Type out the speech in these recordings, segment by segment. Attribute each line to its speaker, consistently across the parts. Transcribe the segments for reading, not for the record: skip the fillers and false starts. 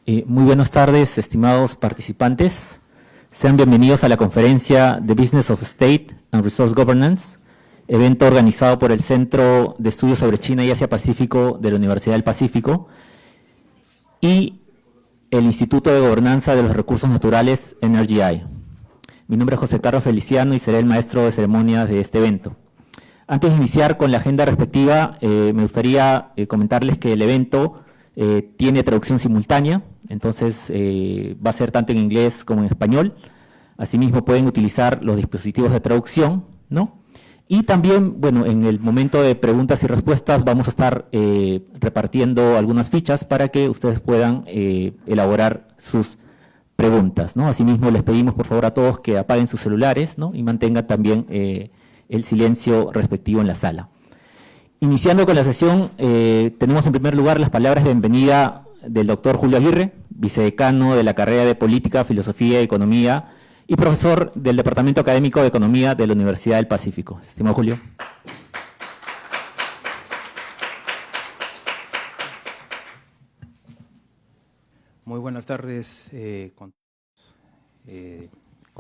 Speaker 1: Muy buenas tardes, estimados participantes. Sean bienvenidos a la conferencia The Business of State and Resource Governance, evento organizado por el Centro de Estudios sobre China y Asia-Pacífico de la Universidad del Pacífico y el Instituto de Gobernanza de los Recursos Naturales, NRGI. Mi nombre es José Carlos Feliciano y seré el maestro de ceremonias de este evento. Antes de iniciar con la agenda respectiva, me gustaría comentarles que el evento tiene traducción simultánea, entonces va a ser tanto en inglés como en español. Asimismo pueden utilizar los dispositivos de traducción, ¿no? Y también, bueno, en el momento de preguntas y respuestas vamos a estar repartiendo algunas fichas para que ustedes puedan elaborar sus preguntas, ¿no? Asimismo les pedimos por favor a todos que apaguen sus celulares, ¿no? Y mantengan también el silencio respectivo en la sala. Iniciando con la sesión, tenemos en primer lugar las palabras de bienvenida del doctor Julio Aguirre, vicedecano de la carrera de Política, Filosofía y Economía y profesor del Departamento Académico de Economía de la Universidad del Pacífico. Estimado Julio.
Speaker 2: Muy buenas tardes con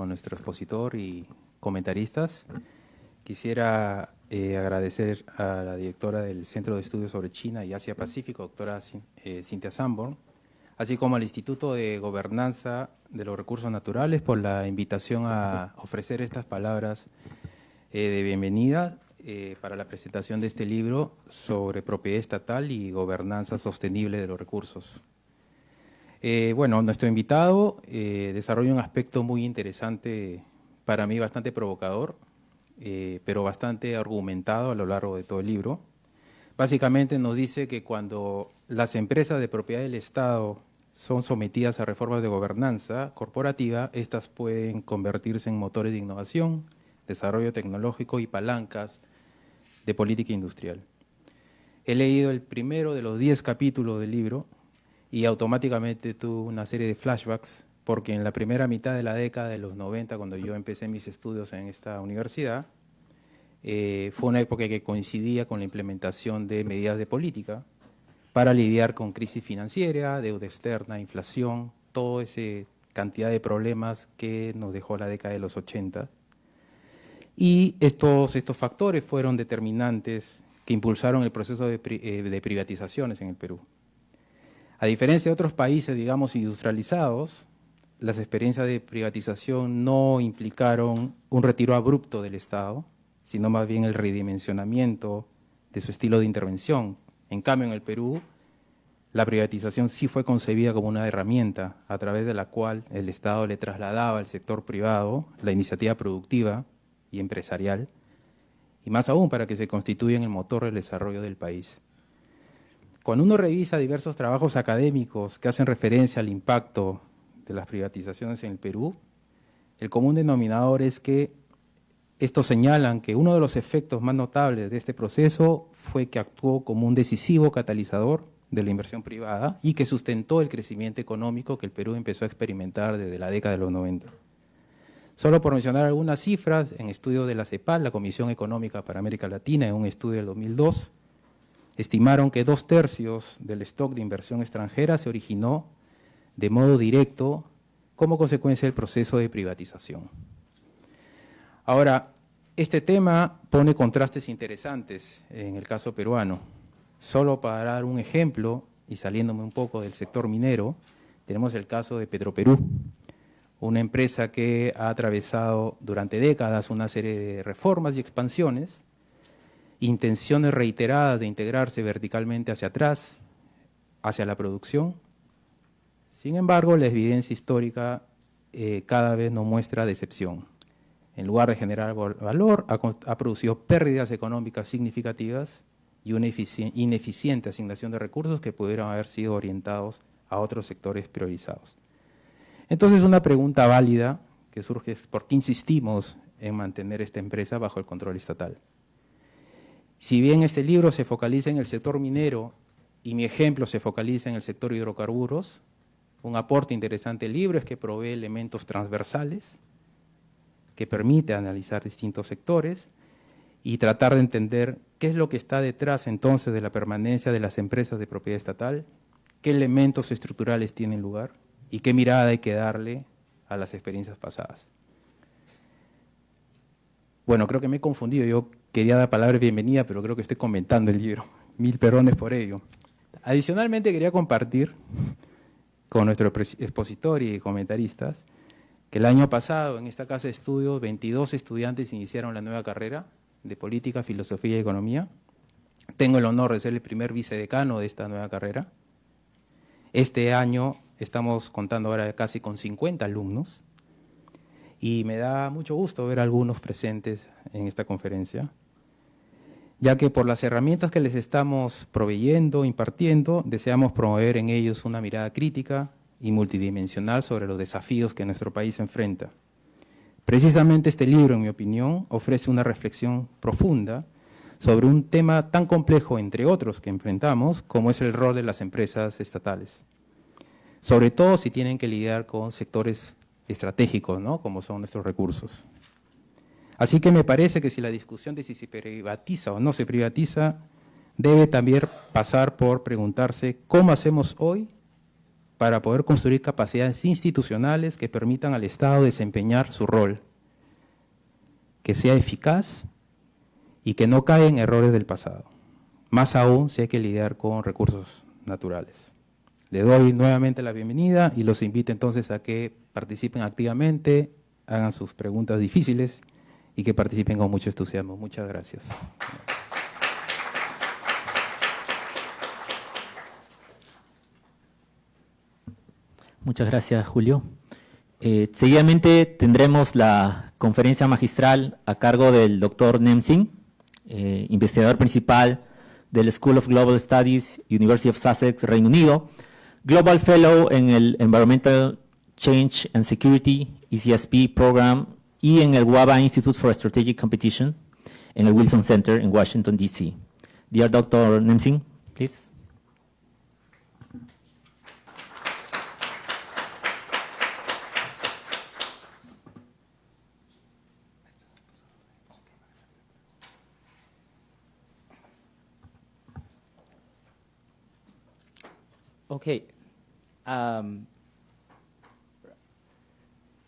Speaker 2: nuestro expositor y comentaristas. Quisiera agradecer a la directora del Centro de Estudios sobre China y Asia-Pacífico, doctora Cynthia Sanborn, así como al Instituto de Gobernanza de los Recursos Naturales por la invitación a ofrecer estas palabras de bienvenida para la presentación de este libro sobre propiedad estatal y gobernanza sostenible de los recursos. Bueno, nuestro invitado desarrolla un aspecto muy interesante, para mí bastante provocador, pero bastante argumentado a lo largo de todo el libro. Básicamente nos dice que cuando las empresas de propiedad del Estado son sometidas a reformas de gobernanza corporativa, estas pueden convertirse en motores de innovación, desarrollo tecnológico y palancas de política industrial. He leído el primero de los 10 capítulos del libro y automáticamente tuve una serie de flashbacks, porque en la primera mitad de la década de los 90, cuando yo empecé mis estudios en esta universidad, fue una época que coincidía con la implementación de medidas de política para lidiar con crisis financiera, deuda externa, inflación, toda esa cantidad de problemas que nos dejó la década de los 80. Y estos factores fueron determinantes que impulsaron el proceso de privatizaciones en el Perú. A diferencia de otros países, digamos, industrializados, las experiencias de privatización no implicaron un retiro abrupto del Estado, sino más bien el redimensionamiento de su estilo de intervención. En cambio, en el Perú, la privatización sí fue concebida como una herramienta a través de la cual el Estado le trasladaba al sector privado la iniciativa productiva y empresarial, y más aún para que se constituyan el motor del desarrollo del país. Cuando uno revisa diversos trabajos académicos que hacen referencia al impacto de las privatizaciones en el Perú, el común denominador es que estos señalan que uno de los efectos más notables de este proceso fue que actuó como un decisivo catalizador de la inversión privada y que sustentó el crecimiento económico que el Perú empezó a experimentar desde la década de los 90. Solo por mencionar algunas cifras, en estudio de la CEPAL, la Comisión Económica para América Latina, en un estudio del 2002, estimaron que 2/3 del stock de inversión extranjera se originó de modo directo como consecuencia del proceso de privatización. Ahora, este tema pone contrastes interesantes en el caso peruano. Solo para dar un ejemplo, y saliéndome un poco del sector minero, tenemos el caso de Petroperú, una empresa que ha atravesado durante décadas una serie de reformas y expansiones, intenciones reiteradas de integrarse verticalmente hacia atrás, hacia la producción. Sin embargo, la evidencia histórica cada vez nos muestra decepción. En lugar de generar valor, ha producido pérdidas económicas significativas y una ineficiente asignación de recursos que pudieron haber sido orientados a otros sectores priorizados. Entonces, una pregunta válida que surge es ¿por qué insistimos en mantener esta empresa bajo el control estatal? Si bien este libro se focaliza en el sector minero y mi ejemplo se focaliza en el sector hidrocarburos, un aporte interesante del libro es que provee elementos transversales que permite analizar distintos sectores y tratar de entender qué es lo que está detrás entonces de la permanencia de las empresas de propiedad estatal, qué elementos estructurales tienen lugar y qué mirada hay que darle a las experiencias pasadas. Bueno, creo que me he confundido. Yo quería dar palabra de bienvenida, pero creo que estoy comentando el libro. Mil perdones por ello. Adicionalmente, quería compartir con nuestro expositor y comentaristas que el año pasado en esta casa de estudios 22 estudiantes iniciaron la nueva carrera de Política, Filosofía y Economía. Tengo el honor de ser el primer vicedecano de esta nueva carrera. Este año estamos contando ahora casi con 50 alumnos y me da mucho gusto ver a algunos presentes en esta conferencia, ya que por las herramientas que les estamos proveyendo, impartiendo, deseamos promover en ellos una mirada crítica y multidimensional sobre los desafíos que nuestro país enfrenta. Precisamente este libro, en mi opinión, ofrece una reflexión profunda sobre un tema tan complejo, entre otros, que enfrentamos, como es el rol de las empresas estatales. Sobre todo si tienen que lidiar con sectores estratégicos, ¿no?, como son nuestros recursos. Así que me parece que si la discusión de si se privatiza o no se privatiza, debe también pasar por preguntarse cómo hacemos hoy para poder construir capacidades institucionales que permitan al Estado desempeñar su rol, que sea eficaz y que no caiga en errores del pasado, más aún si hay que lidiar con recursos naturales. Le doy nuevamente la bienvenida y los invito entonces a que participen activamente, hagan sus preguntas difíciles y que participen con mucho entusiasmo. Muchas gracias.
Speaker 1: Muchas gracias, Julio. Seguidamente tendremos la conferencia magistral a cargo del doctor Singh, investigador principal del School of Global Studies, University of Sussex, Reino Unido, Global Fellow en el Environmental Change and Security, ECSP Program, y en el WABA Institute for Strategic Competition, en el Wilson Center en Washington, D.C. Dear Dr. Singh, please.
Speaker 3: Okay.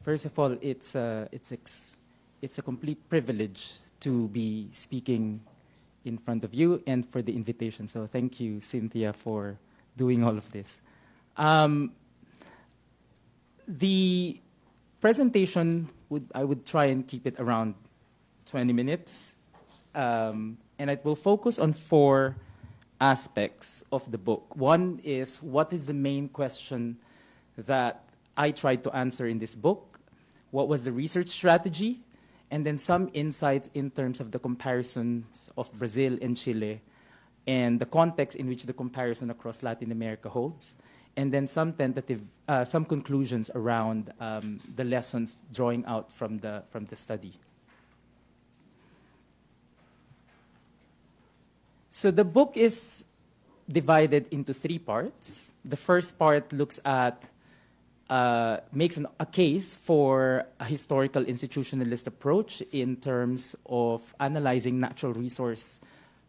Speaker 3: First of all, it's a complete privilege to be speaking in front of you and for the invitation. So thank you, Cynthia, for doing all of this. The presentation, I would try and keep it around 20 minutes. And it will focus on 4 aspects of the book. One is, what is the main question that I tried to answer in this book? What was the research strategy? And then some insights in terms of the comparisons of Brazil and Chile and the context in which the comparison across Latin America holds. And then some some conclusions around the lessons drawing out from the study. So the book is divided into 3 parts. The first part looks at, makes a case for a historical institutionalist approach in terms of analyzing natural resource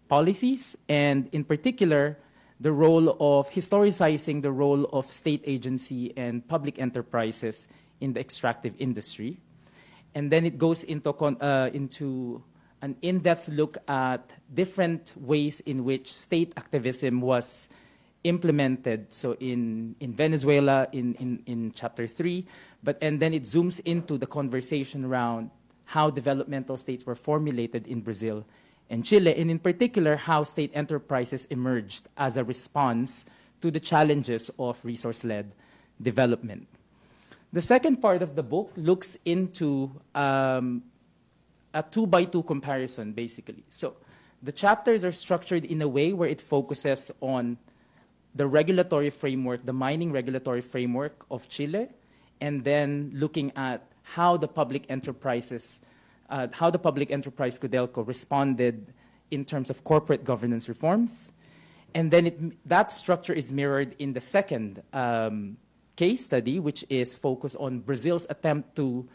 Speaker 3: policies, and in particular, the role of historicizing the role of state agency and public enterprises in the extractive industry. And then it goes into an in-depth look at different ways in which state activism was implemented. So in Venezuela, in chapter 3, and then it zooms into the conversation around how developmental states were formulated in Brazil and Chile, and in particular, how state enterprises emerged as a response to the challenges of resource-led development. The second part of the book looks into a 2-by-2 comparison, basically. So the chapters are structured in a way where it focuses on the regulatory framework, the mining regulatory framework of Chile, and then looking at how the public enterprise Codelco responded in terms of corporate governance reforms. And then that structure is mirrored in the second case study, which is focused on Brazil's attempt to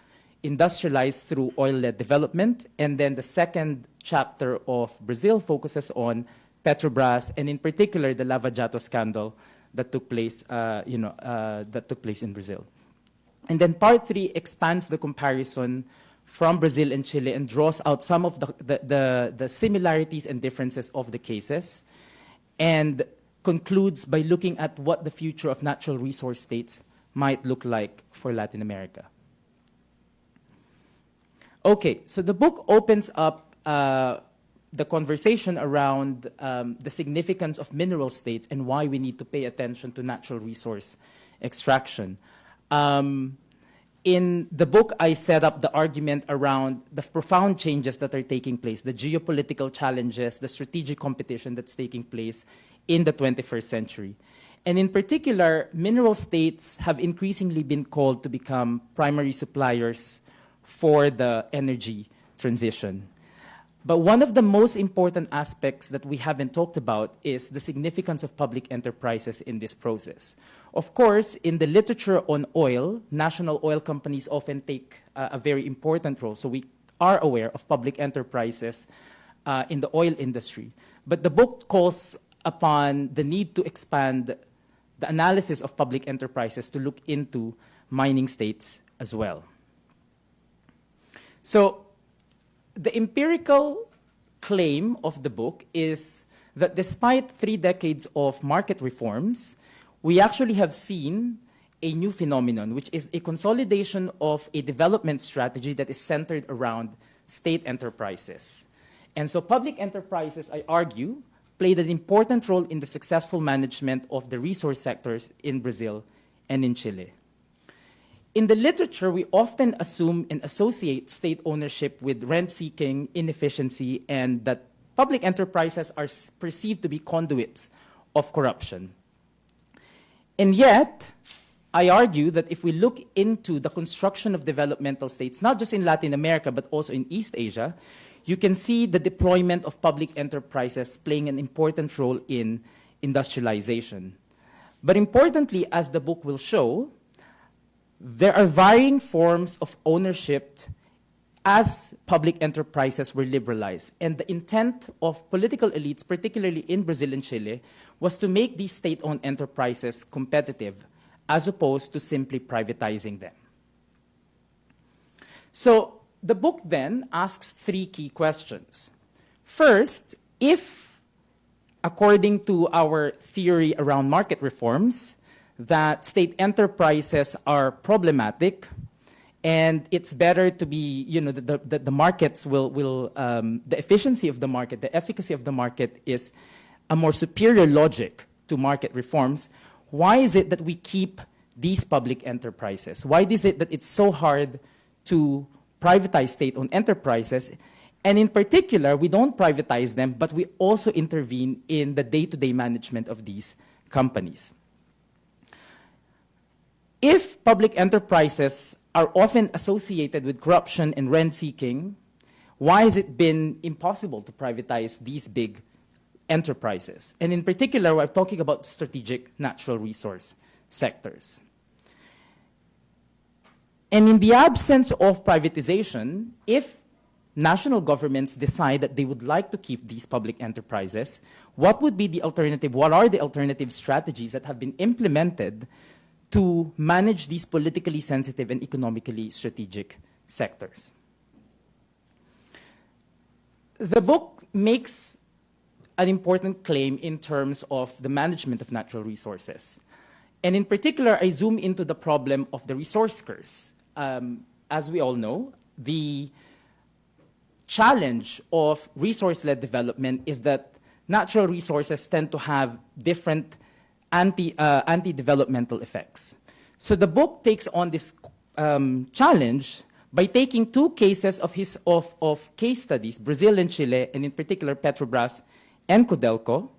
Speaker 3: industrialize through oil-led development. And then the second chapter of Brazil focuses on Petrobras, and in particular the Lava Jato scandal that took place, that took place in Brazil. And then part 3 expands the comparison from Brazil and Chile and draws out some of the similarities and differences of the cases, and concludes by looking at what the future of natural resource states might look like for Latin America. Okay, so the book opens up the conversation around the significance of mineral states and why we need to pay attention to natural resource extraction. In the book, I set up the argument around the profound changes that are taking place, the geopolitical challenges, the strategic competition that's taking place in the 21st century. And in particular, mineral states have increasingly been called to become primary suppliers for the energy transition. But one of the most important aspects that we haven't talked about is the significance of public enterprises in this process. Of course, in the literature on oil, national oil companies often take a very important role. So we are aware of public enterprises in the oil industry. But the book calls upon the need to expand the analysis of public enterprises to look into mining states as well. So the empirical claim of the book is that despite 3 decades of market reforms, we actually have seen a new phenomenon, which is a consolidation of a development strategy that is centered around state enterprises. And so public enterprises, I argue, played an important role in the successful management of the resource sectors in Brazil and in Chile. In the literature, we often assume and associate state ownership with rent-seeking, inefficiency, and that public enterprises are perceived to be conduits of corruption. And yet, I argue that if we look into the construction of developmental states, not just in Latin America, but also in East Asia, you can see the deployment of public enterprises playing an important role in industrialization. But importantly, as the book will show, there are varying forms of ownership as public enterprises were liberalized. And the intent of political elites, particularly in Brazil and Chile, was to make these state-owned enterprises competitive as opposed to simply privatizing them. So the book then asks 3 key questions. First, if, according to our theory around market reforms, that state enterprises are problematic, and it's better to be, the markets the efficiency of the market, the efficacy of the market is a more superior logic to market reforms. Why is it that we keep these public enterprises? Why is it that it's so hard to privatize state-owned enterprises? And in particular, we don't privatize them, but we also intervene in the day-to-day management of these companies. If public enterprises are often associated with corruption and rent-seeking, why has it been impossible to privatize these big enterprises? And in particular, we're talking about strategic natural resource sectors. And in the absence of privatization, if national governments decide that they would like to keep these public enterprises, what would be the alternative? What are the alternative strategies that have been implemented to manage these politically sensitive and economically strategic sectors? The book makes an important claim in terms of the management of natural resources. And in particular, I zoom into the problem of the resource curse. As we all know, the challenge of resource-led development is that natural resources tend to have different anti-developmental effects. So the book takes on this challenge by taking 2 cases of case studies, Brazil and Chile, and in particular Petrobras and Codelco,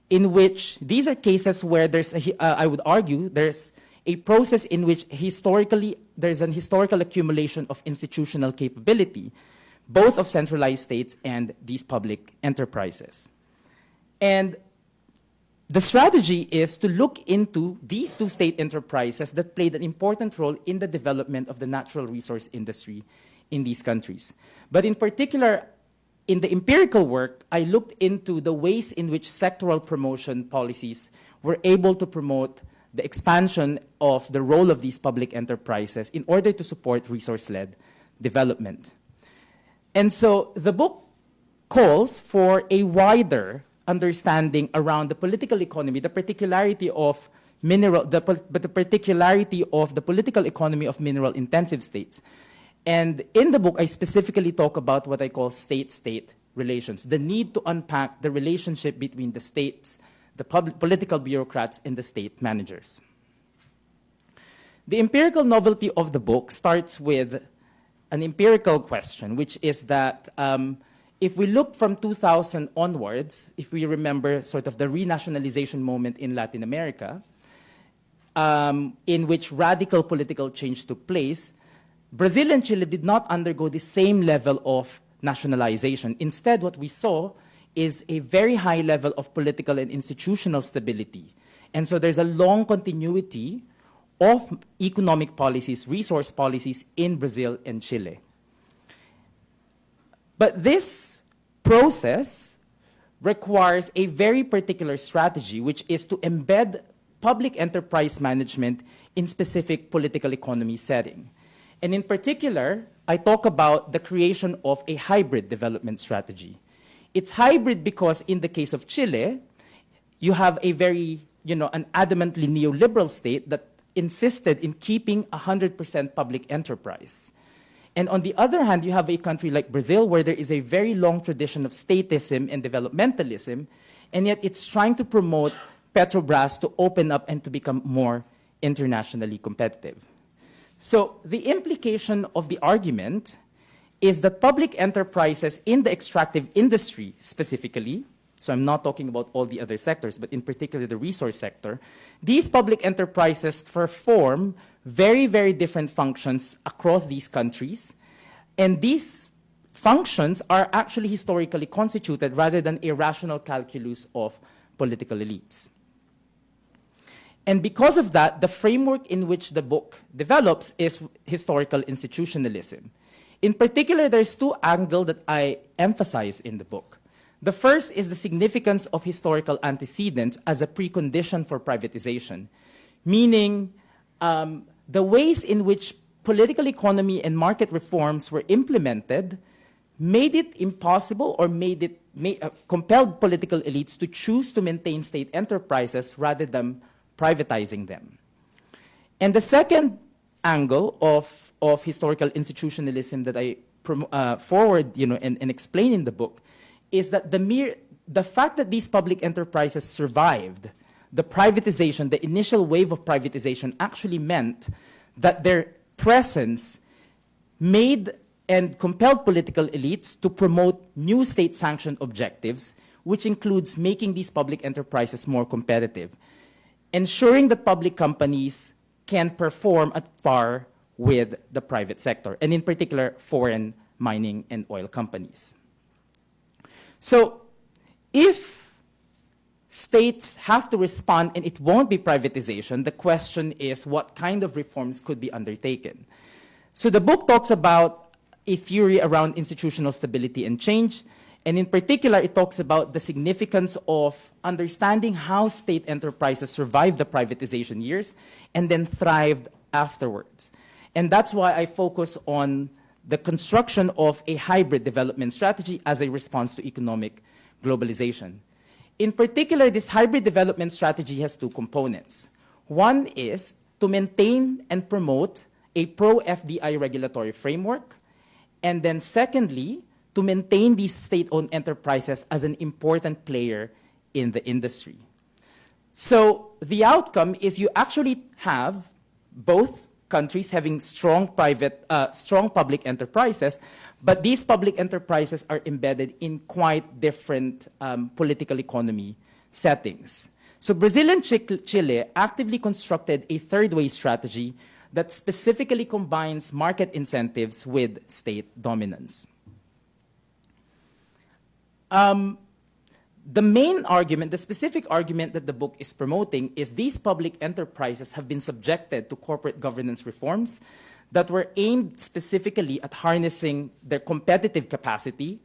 Speaker 3: in which these are cases where there's, I would argue, there's a process in which historically there's an historical accumulation of institutional capability, both of centralized states and these public enterprises. And the strategy is to look into these 2 state enterprises that played an important role in the development of the natural resource industry in these countries. But in particular, in the empirical work, I looked into the ways in which sectoral promotion policies were able to promote the expansion of the role of these public enterprises in order to support resource-led development. And so the book calls for a wider understanding around the political economy, the particularity of the particularity of the political economy of mineral-intensive states. And in the book, I specifically talk about what I call state-state relations, the need to unpack the relationship between the states, the political bureaucrats, and the state managers. The empirical novelty of the book starts with an empirical question, which is that if we look from 2000 onwards, if we remember sort of the renationalization moment in Latin America, in which radical political change took place, Brazil and Chile did not undergo the same level of nationalization. Instead, what we saw is a very high level of political and institutional stability. And so there's a long continuity of economic policies, resource policies in Brazil and Chile. But this process requires a very particular strategy, which is to embed public enterprise management in specific political economy setting. And in particular, I talk about the creation of a hybrid development strategy. It's hybrid because in the case of Chile, you have a very, an adamantly neoliberal state that insisted in keeping 100% public enterprise. And on the other hand, you have a country like Brazil where there is a very long tradition of statism and developmentalism, and yet it's trying to promote Petrobras to open up and to become more internationally competitive. So the implication of the argument is that public enterprises in the extractive industry specifically, so I'm not talking about all the other sectors, but in particular the resource sector, these public enterprises perform very, very different functions across these countries, and these functions are actually historically constituted rather than a rational calculus of political elites. And because of that, the framework in which the book develops is historical institutionalism. In particular, there's two angles that I emphasize in the book. The first is the significance of historical antecedents as a precondition for privatization, meaning the ways in which political economy and market reforms were implemented made it impossible or compelled political elites to choose to maintain state enterprises rather than privatizing them. And the second angle of historical institutionalism that I forward and explain in the book is that the fact that these public enterprises survived the privatization, the initial wave of privatization, actually meant that their presence made and compelled political elites to promote new state-sanctioned objectives, which includes making these public enterprises more competitive, ensuring that public companies can perform at par with the private sector, and in particular, foreign mining and oil companies. So if states have to respond and it won't be privatization, the question is what kind of reforms could be undertaken. So the book talks about a theory around institutional stability and change, and in particular, it talks about the significance of understanding how state enterprises survived the privatization years and then thrived afterwards. And that's why I focus on the construction of a hybrid development strategy as a response to economic globalization. In particular, this hybrid development strategy has two components. One is to maintain and promote a pro-FDI regulatory framework, and then secondly, to maintain these state-owned enterprises as an important player in the industry. So the outcome is you actually have both countries having strong public enterprises, but these public enterprises are embedded in quite different political economy settings. So Brazil and Chile actively constructed a third-way strategy that specifically combines market incentives with state dominance. The main argument, the specific argument that the book is promoting is these public enterprises have been subjected to corporate governance reforms that were aimed specifically at harnessing their competitive capacity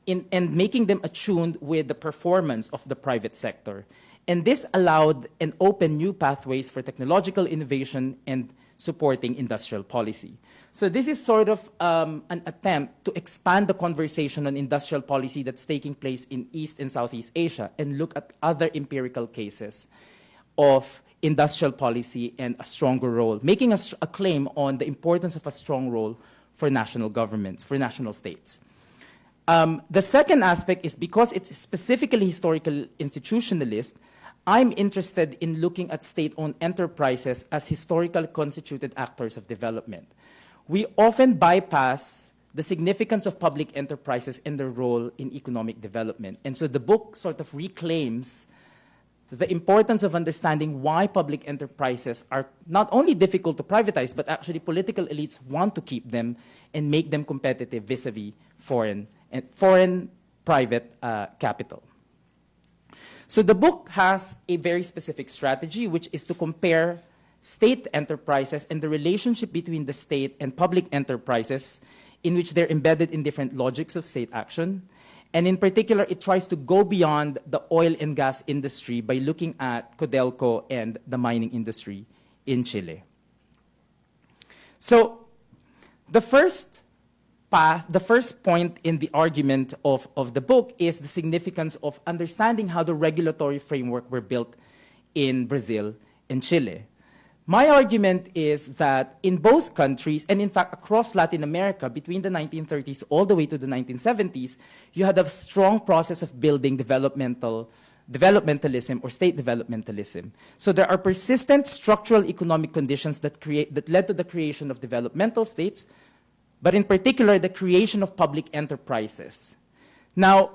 Speaker 3: and making them attuned with the performance of the private sector. And this allowed and opened new pathways for technological innovation and supporting industrial policy. So this is sort of an attempt to expand the conversation on industrial policy that's taking place in East and Southeast Asia and look at other empirical cases of industrial policy and a stronger role, making a claim on the importance of a strong role for national governments, for national states. The second aspect is because it's specifically historical institutionalist, I'm interested in looking at state-owned enterprises as historical constituted actors of development. We often bypass the significance of public enterprises and their role in economic development. And so the book sort of reclaims the importance of understanding why public enterprises are not only difficult to privatize, but actually political elites want to keep them and make them competitive vis-a-vis foreign private capital. So the book has a very specific strategy, which is to compare state enterprises and the relationship between the state and public enterprises in which they're embedded in different logics of state action. And in particular, it tries to go beyond the oil and gas industry by looking at Codelco and the mining industry in Chile. So the first point in the argument of the book is the significance of understanding how the regulatory framework were built in Brazil and Chile. My argument is that in both countries, and in fact across Latin America, between the 1930s all the way to the 1970s, you had a strong process of building developmentalism or state developmentalism. So there are persistent structural economic conditions that led to the creation of developmental states, but in particular the creation of public enterprises. Now,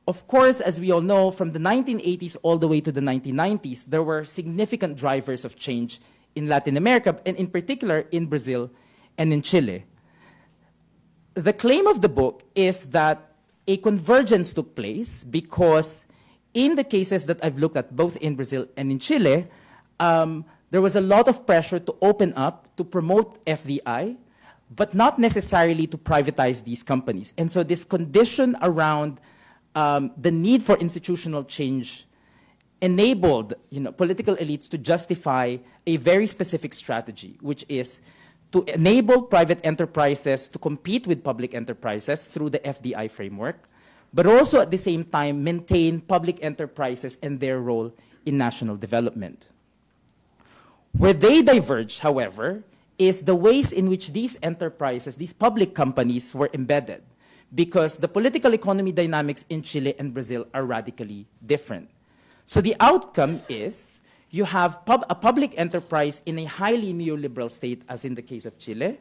Speaker 3: of course, as we all know, from the 1980s all the way to the 1990s, there were significant drivers of change in Latin America, and in particular in Brazil and in Chile. The claim of the book is that a convergence took place because in the cases that I've looked at, both in Brazil and in Chile, there was a lot of pressure to open up, to promote FDI, but not necessarily to privatize these companies. And so this condition around the need for institutional change enabled political elites to justify a very specific strategy, which is to enable private enterprises to compete with public enterprises through the FDI framework, but also at the same time maintain public enterprises and their role in national development. Where they diverge, however, is the ways in which these enterprises, these public companies, were embedded, because the political economy dynamics in Chile and Brazil are radically different. So the outcome is you have a public enterprise in a highly neoliberal state, as in the case of Chile,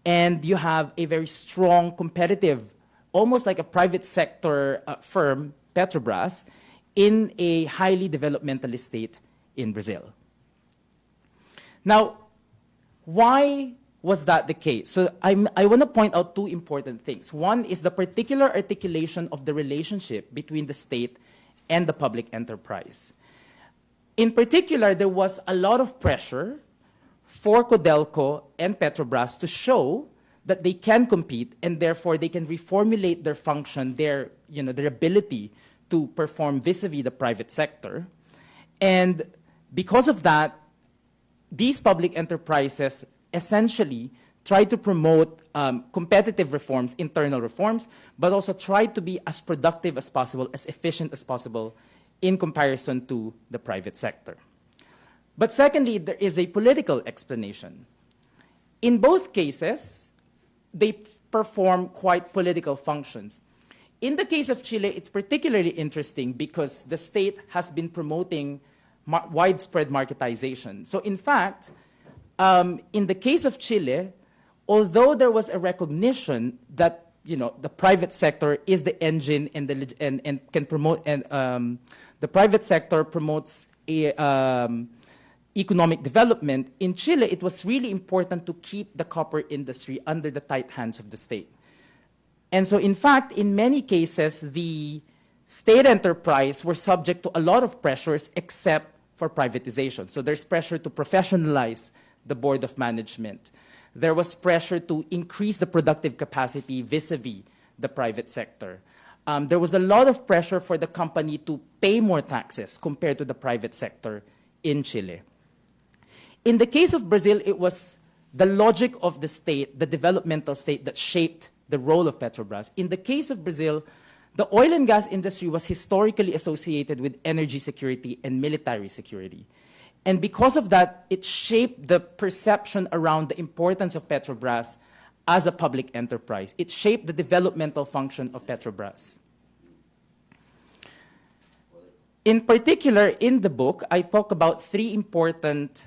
Speaker 3: and you have a very strong, competitive, almost like a private sector firm, Petrobras, in a highly developmentalist state in Brazil. Now, why was that the case? So I want to point out two important things. One is the particular articulation of the relationship between the state and the public enterprise. In particular, there was a lot of pressure for Codelco and Petrobras to show that they can compete and therefore they can reformulate their function, their ability to perform vis-a-vis the private sector. And because of that, these public enterprises essentially try to promote competitive reforms, internal reforms, but also try to be as productive as possible, as efficient as possible in comparison to the private sector. But secondly, there is a political explanation. In both cases, they perform quite political functions. In the case of Chile, it's particularly interesting because the state has been promoting widespread marketization. So in fact, in the case of Chile, although there was a recognition that the private sector is the engine and can promote, and the private sector promotes economic development, in Chile it was really important to keep the copper industry under the tight hands of the state. And so in fact, in many cases, the state enterprise were subject to a lot of pressures except for privatization. So there's pressure to professionalize the board of management. There was pressure to increase the productive capacity vis-a-vis the private sector. there was a lot of pressure for the company to pay more taxes compared to the private sector in Chile. In the case of Brazil, it was the logic of the state, the developmental state, that shaped the role of Petrobras. In the case of Brazil, the oil and gas industry was historically associated with energy security and military security. And because of that, it shaped the perception around the importance of Petrobras as a public enterprise. It shaped the developmental function of Petrobras. In particular, in the book, I talk about three important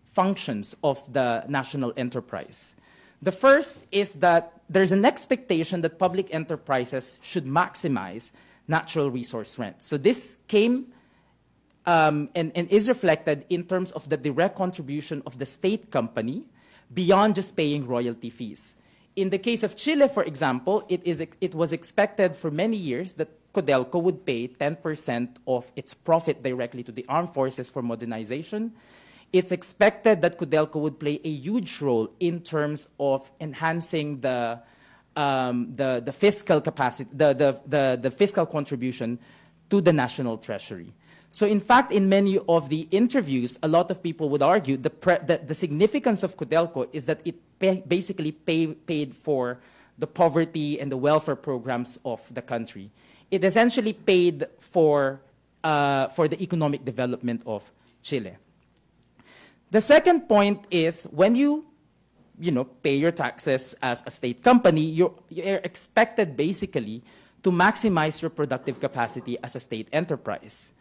Speaker 3: functions of the national enterprise. The first is that there's an expectation that public enterprises should maximize natural resource rent. So this came and is reflected in terms of the direct contribution of the state company beyond just paying royalty fees. In the case of Chile, for example, it was expected for many years that Codelco would pay 10% of its profit directly to the armed forces for modernization. It's expected that Codelco would play a huge role in terms of enhancing the fiscal capacity, the fiscal contribution to the national treasury. So in fact, in many of the interviews, a lot of people would argue the significance of Codelco is that it basically paid for the poverty and the welfare programs of the country. It essentially paid for the economic development of Chile. The second point is when you pay your taxes as a state company, you're expected basically to maximize your productive capacity as a state enterprise.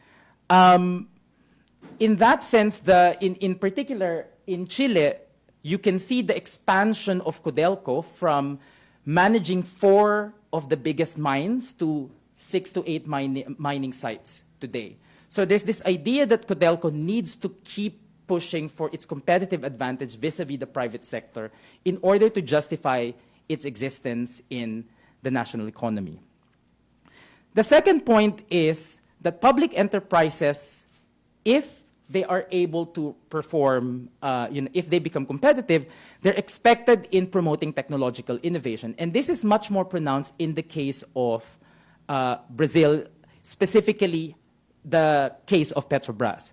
Speaker 3: In that sense, in particular in Chile, you can see the expansion of Codelco from managing 4 of the biggest mines to 6 to 8 mining sites today. So there's this idea that Codelco needs to keep pushing for its competitive advantage vis-a-vis the private sector in order to justify its existence in the national economy. The second point is that public enterprises, if they are able to perform, if they become competitive, they're expected in promoting technological innovation. And this is much more pronounced in the case of Brazil, specifically the case of Petrobras.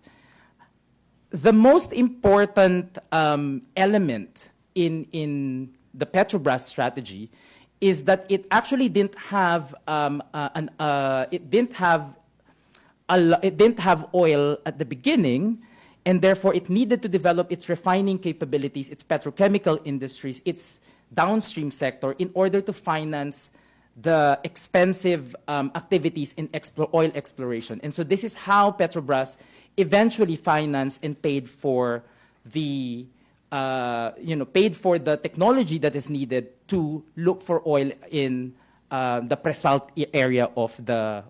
Speaker 3: The most important element in the Petrobras strategy is that it actually didn't have it didn't have oil at the beginning, and therefore it needed to develop its refining capabilities, its petrochemical industries, its downstream sector in order to finance the expensive activities in oil exploration. And so this is how Petrobras eventually financed and paid for the technology that is needed to look for oil in the pre-salt area of the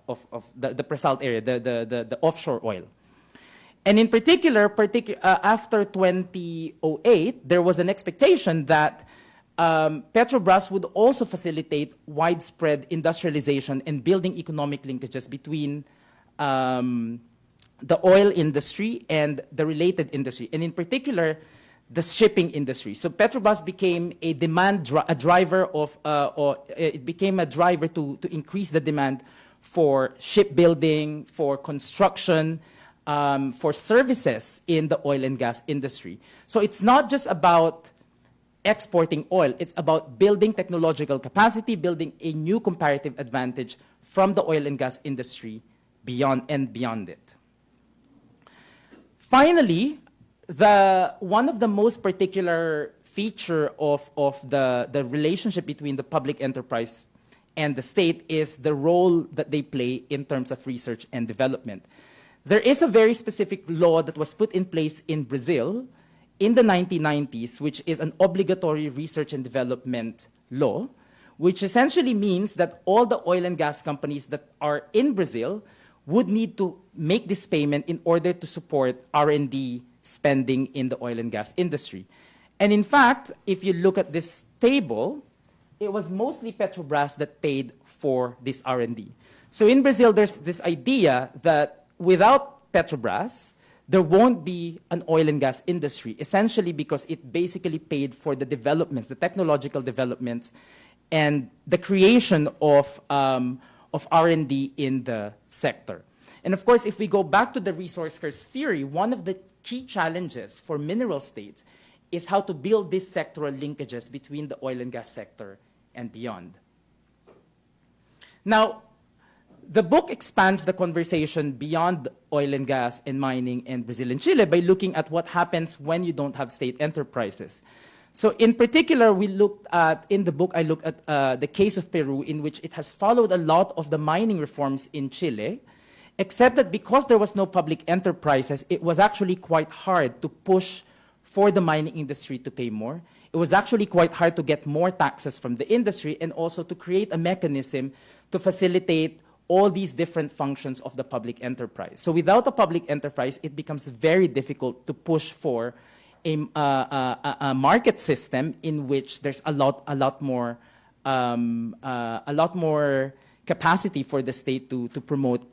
Speaker 3: pre-salt area, the offshore oil. And in particular, after 2008, there was an expectation that Petrobras would also facilitate widespread industrialization and building economic linkages between the oil industry and the related industry, and in particular, the shipping industry. So Petrobras became a driver to increase the demand for shipbuilding, for construction, for services in the oil and gas industry. So it's not just about exporting oil, it's about building technological capacity, building a new comparative advantage from the oil and gas industry beyond it. Finally, one of the most particular feature of the relationship between the public enterprise and the state is the role that they play in terms of research and development. There is a very specific law that was put in place in Brazil in the 1990s, which is an obligatory research and development law, which essentially means that all the oil and gas companies that are in Brazil would need to make this payment in order to support R&D spending in the oil and gas industry. And in fact, if you look at this table, it was mostly Petrobras that paid for this R&D. So in Brazil, there's this idea that without Petrobras, there won't be an oil and gas industry, essentially because it basically paid for the developments, the technological developments, and the creation of of R&D in the sector. And of course, if we go back to the resource curse theory, one of the key challenges for mineral states is how to build these sectoral linkages between the oil and gas sector and beyond. Now, the book expands the conversation beyond oil and gas and mining in Brazil and Chile by looking at what happens when you don't have state enterprises. So in particular, in the book, I looked at the case of Peru, in which it has followed a lot of the mining reforms in Chile, except that because there was no public enterprises, it was actually quite hard to push for the mining industry to pay more. It was actually quite hard to get more taxes from the industry and also to create a mechanism to facilitate all these different functions of the public enterprise. So without a public enterprise, it becomes very difficult to push for a market system in which there's a lot more capacity for the state to promote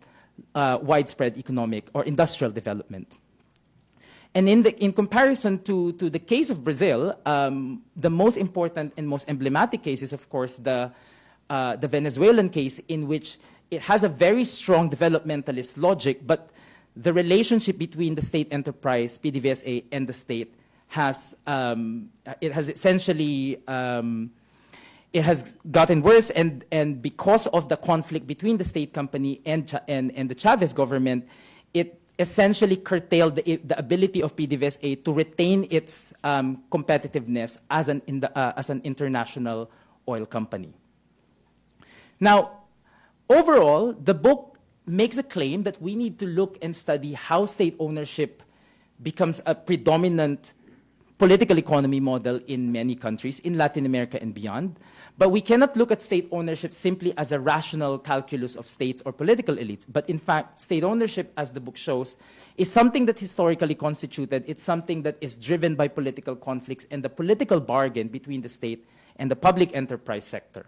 Speaker 3: widespread economic or industrial development. And in comparison to the case of Brazil, the most important and most emblematic case is, of course, the Venezuelan case, in which it has a very strong developmentalist logic, but the relationship between the state enterprise, PDVSA, and the state has gotten worse, and because of the conflict between the state company and the Chavez government, it essentially curtailed the ability of PDVSA to retain its competitiveness as an international oil company. Now, overall, the book makes a claim that we need to look and study how state ownership becomes a predominant political economy model in many countries, in Latin America and beyond. But we cannot look at state ownership simply as a rational calculus of states or political elites. But in fact, state ownership, as the book shows, is something that historically constituted. It's something that is driven by political conflicts and the political bargain between the state and the public enterprise sector.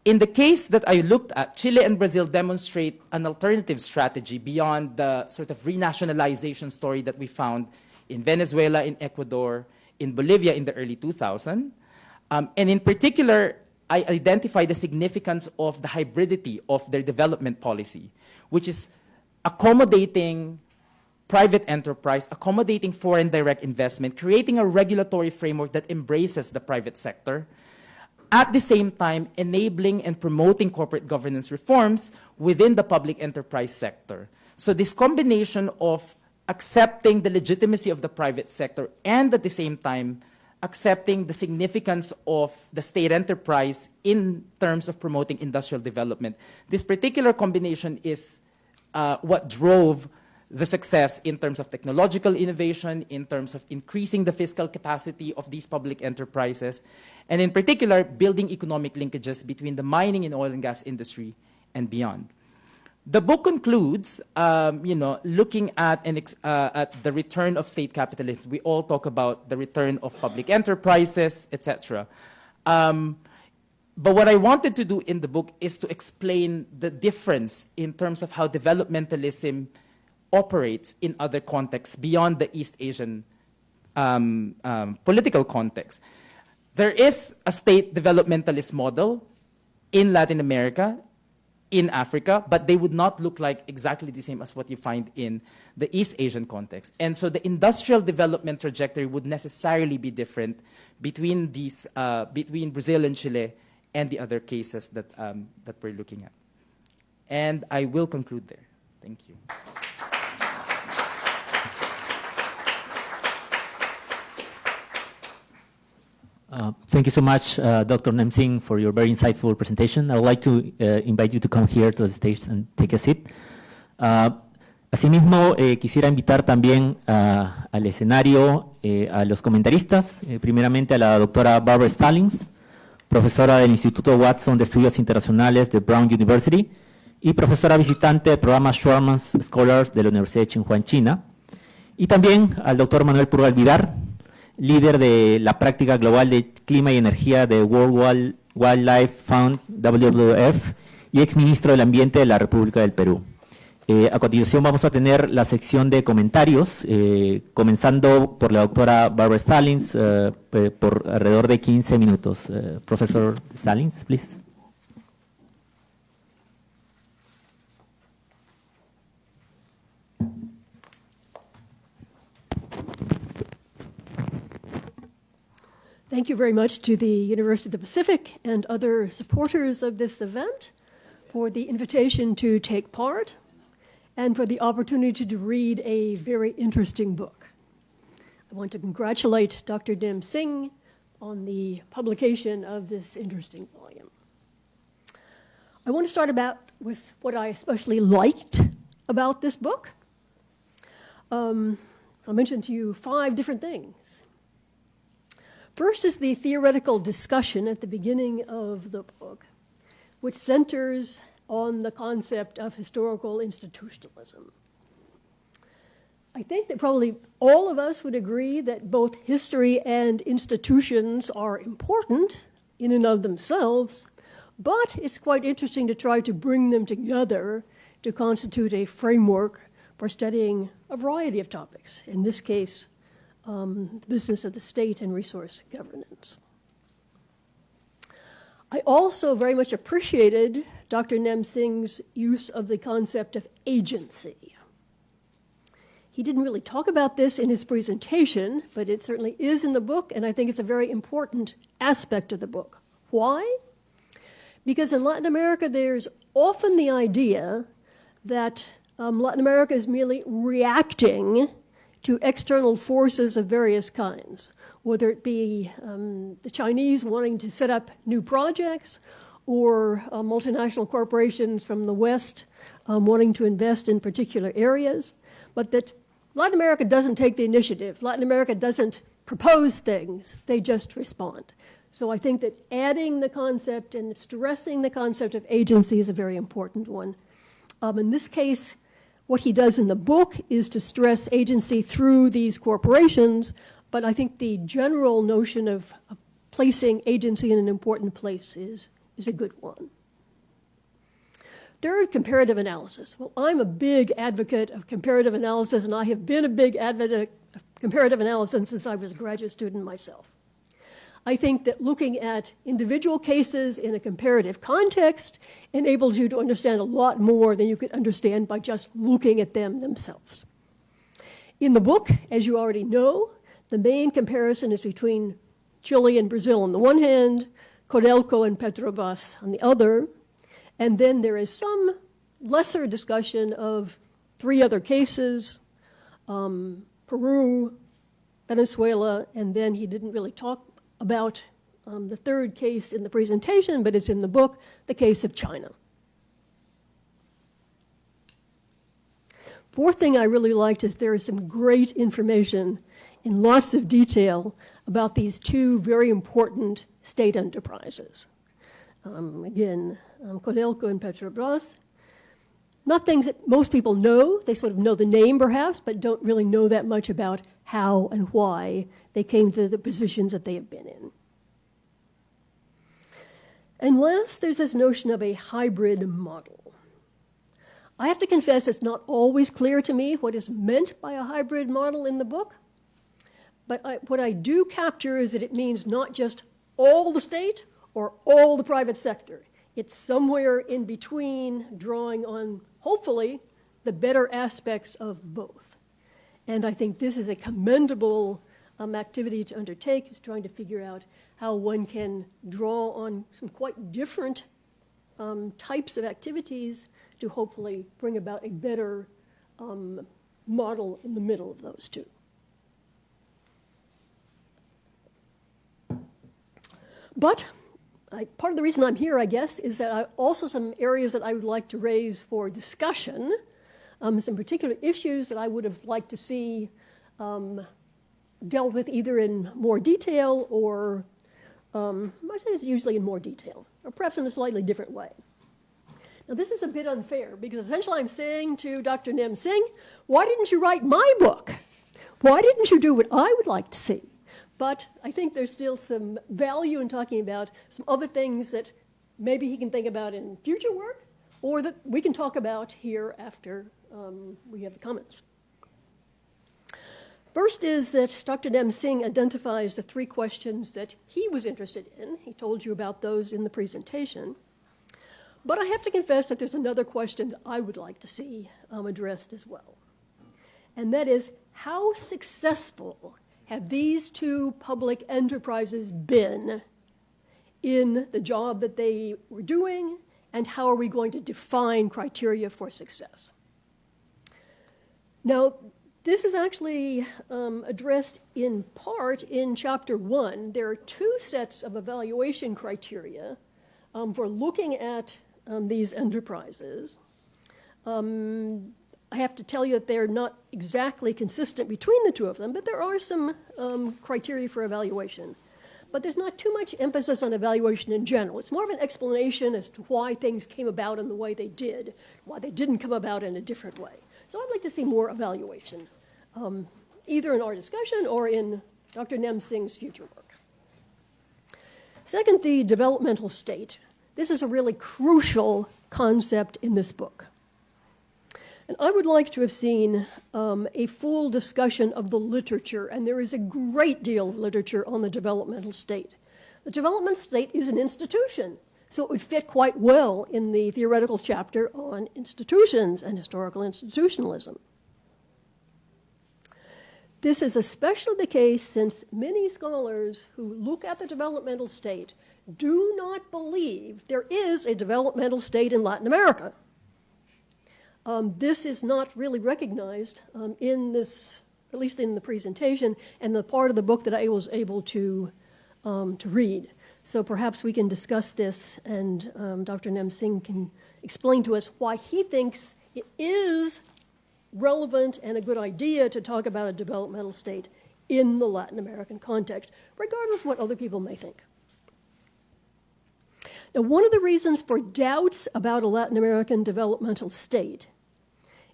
Speaker 3: In the case that I looked at, Chile and Brazil demonstrate an alternative strategy beyond the sort of renationalization story that we found in Venezuela, in Ecuador, in Bolivia in the early 2000s. And in particular, I identify the significance of the hybridity of their development policy, which is accommodating private enterprise, accommodating foreign direct investment, creating a regulatory framework that embraces the private sector, at the same time enabling and promoting corporate governance reforms within the public enterprise sector. So this combination of accepting the legitimacy of the private sector and at the same time accepting the significance of the state enterprise in terms of promoting industrial development. This particular combination is what drove the success in terms of technological innovation, in terms of increasing the fiscal capacity of these public enterprises, and in particular, building economic linkages between the mining and oil and gas industry and beyond. The book concludes, looking at the return of state capitalism. We all talk about the return of public enterprises, etc. But what I wanted to do in the book is to explain the difference in terms of how developmentalism operates in other contexts beyond the East Asian political context. There is a state developmentalist model in Latin America, in Africa, but they would not look like exactly the same as what you find in the East Asian context. And so the industrial development trajectory would necessarily be different between between Brazil and Chile and the other cases that we're looking at. And I will conclude there. Thank you.
Speaker 1: Thank you so much, Dr. Singh, for your very insightful presentation. I would like to invite you to come here to the stage and take a seat. Asimismo, quisiera invitar también al escenario a los comentaristas, primeramente a la doctora Barbara Stallings, profesora del Instituto Watson de Estudios Internacionales de Brown University y profesora visitante del programa Schwarman's Scholars de la Universidad de Tsinghua en China, y también al doctor Manuel Purgal Vidar, líder de la práctica global de clima y energía de World Wildlife Fund, WWF, y exministro del Ambiente de la República del Perú. A continuación vamos a tener la sección de comentarios, comenzando por la doctora Barbara Stallings, por alrededor de 15 minutos. Profesor Stallings, please.
Speaker 4: Thank you very much to the University of the Pacific and other supporters of this event for the invitation to take part and for the opportunity to read a very interesting book. I want to congratulate Dr. Nem Singh on the publication of this interesting volume. I want to start with what I especially liked about this book. I'll mention to you 5 different things. First is the theoretical discussion at the beginning of the book, which centers on the concept of historical institutionalism. I think that probably all of us would agree that both history and institutions are important in and of themselves, but it's quite interesting to try to bring them together to constitute a framework for studying a variety of topics, in this case, the business of the state and resource governance. I also very much appreciated Dr. Nem Singh's use of the concept of agency. He didn't really talk about this in his presentation, but it certainly is in the book, and I think it's a very important aspect of the book. Why? Because in Latin America, there's often the idea that Latin America is merely reacting to external forces of various kinds, whether it be the Chinese wanting to set up new projects or multinational corporations from the West wanting to invest in particular areas, but that Latin America doesn't take the initiative. Latin America doesn't propose things. They just respond. So I think that adding the concept and stressing the concept of agency is a very important one. In this case, what he does in the book is to stress agency through these corporations, but I think the general notion of placing agency in an important place is a good one. Third, comparative analysis. Well, I'm a big advocate of comparative analysis, and I have been a big advocate of comparative analysis since I was a graduate student myself. I think that looking at individual cases in a comparative context enables you to understand a lot more than you could understand by just looking at them themselves. In the book, as you already know, the main comparison is between Chile and Brazil on the one hand, Codelco and Petrobras on the other, and then there is some lesser discussion of 3 other cases, Peru, Venezuela, and then he didn't really talk about the 3rd case in the presentation, but it's in the book, the case of China. 4th thing I really liked is there is some great information in lots of detail about these 2 very important state enterprises. Again, Codelco and Petrobras. Not things that most people know. They sort of know the name perhaps, but don't really know that much about how and why they came to the positions that they have been in. And last, there's this notion of a hybrid model. I have to confess it's not always clear to me what is meant by a hybrid model in the book, but what I do capture is that it means not just all the state or all the private sector. It's somewhere in between, drawing on, hopefully, the better aspects of both. And I think this is a commendable activity to undertake, is trying to figure out how one can draw on some quite different types of activities to hopefully bring about a better model in the middle of those 2. But part of the reason I'm here, I guess, is that also some areas that I would like to raise for discussion, some particular issues that I would have liked to see dealt with either in more detail or, I say it's usually in more detail, or perhaps in a slightly different way. Now, this is a bit unfair because essentially I'm saying to Dr. Nem Singh, why didn't you write my book? Why didn't you do what I would like to see? But I think there's still some value in talking about some other things that maybe he can think about in future work, or that we can talk about here after we have the comments. First is that Dr. Nem Singh identifies the 3 questions that he was interested in. He told you about those in the presentation. But I have to confess that there's another question that I would like to see addressed as well. And that is, how successful have these two public enterprises been in the job that they were doing, and how are we going to define criteria for success? Now, this is actually addressed in part in Chapter 1. There are two sets of evaluation criteria for looking at these enterprises. I have to tell you that they're not exactly consistent between the two of them, but there are some criteria for evaluation. But there's not too much emphasis on evaluation in general. It's more of an explanation as to why things came about in the way they did, why they didn't come about in a different way. So I'd like to see more evaluation, either in our discussion or in Dr. Nem Singh's future work. Second, the developmental state. This is a really crucial concept in this book. And I would like to have seen a full discussion of the literature, and there is a great deal of literature on the developmental state. The developmental state is an institution, so it would fit quite well in the theoretical chapter on institutions and historical institutionalism. This is especially the case since many scholars who look at the developmental state do not believe there is a developmental state in Latin America. This is not really recognized in this, at least in the presentation, and the part of the book that I was able to read. So perhaps we can discuss this, and Dr. Nem Singh can explain to us why he thinks it is relevant and a good idea to talk about a developmental state in the Latin American context, regardless of what other people may think. Now, one of the reasons for doubts about a Latin American developmental state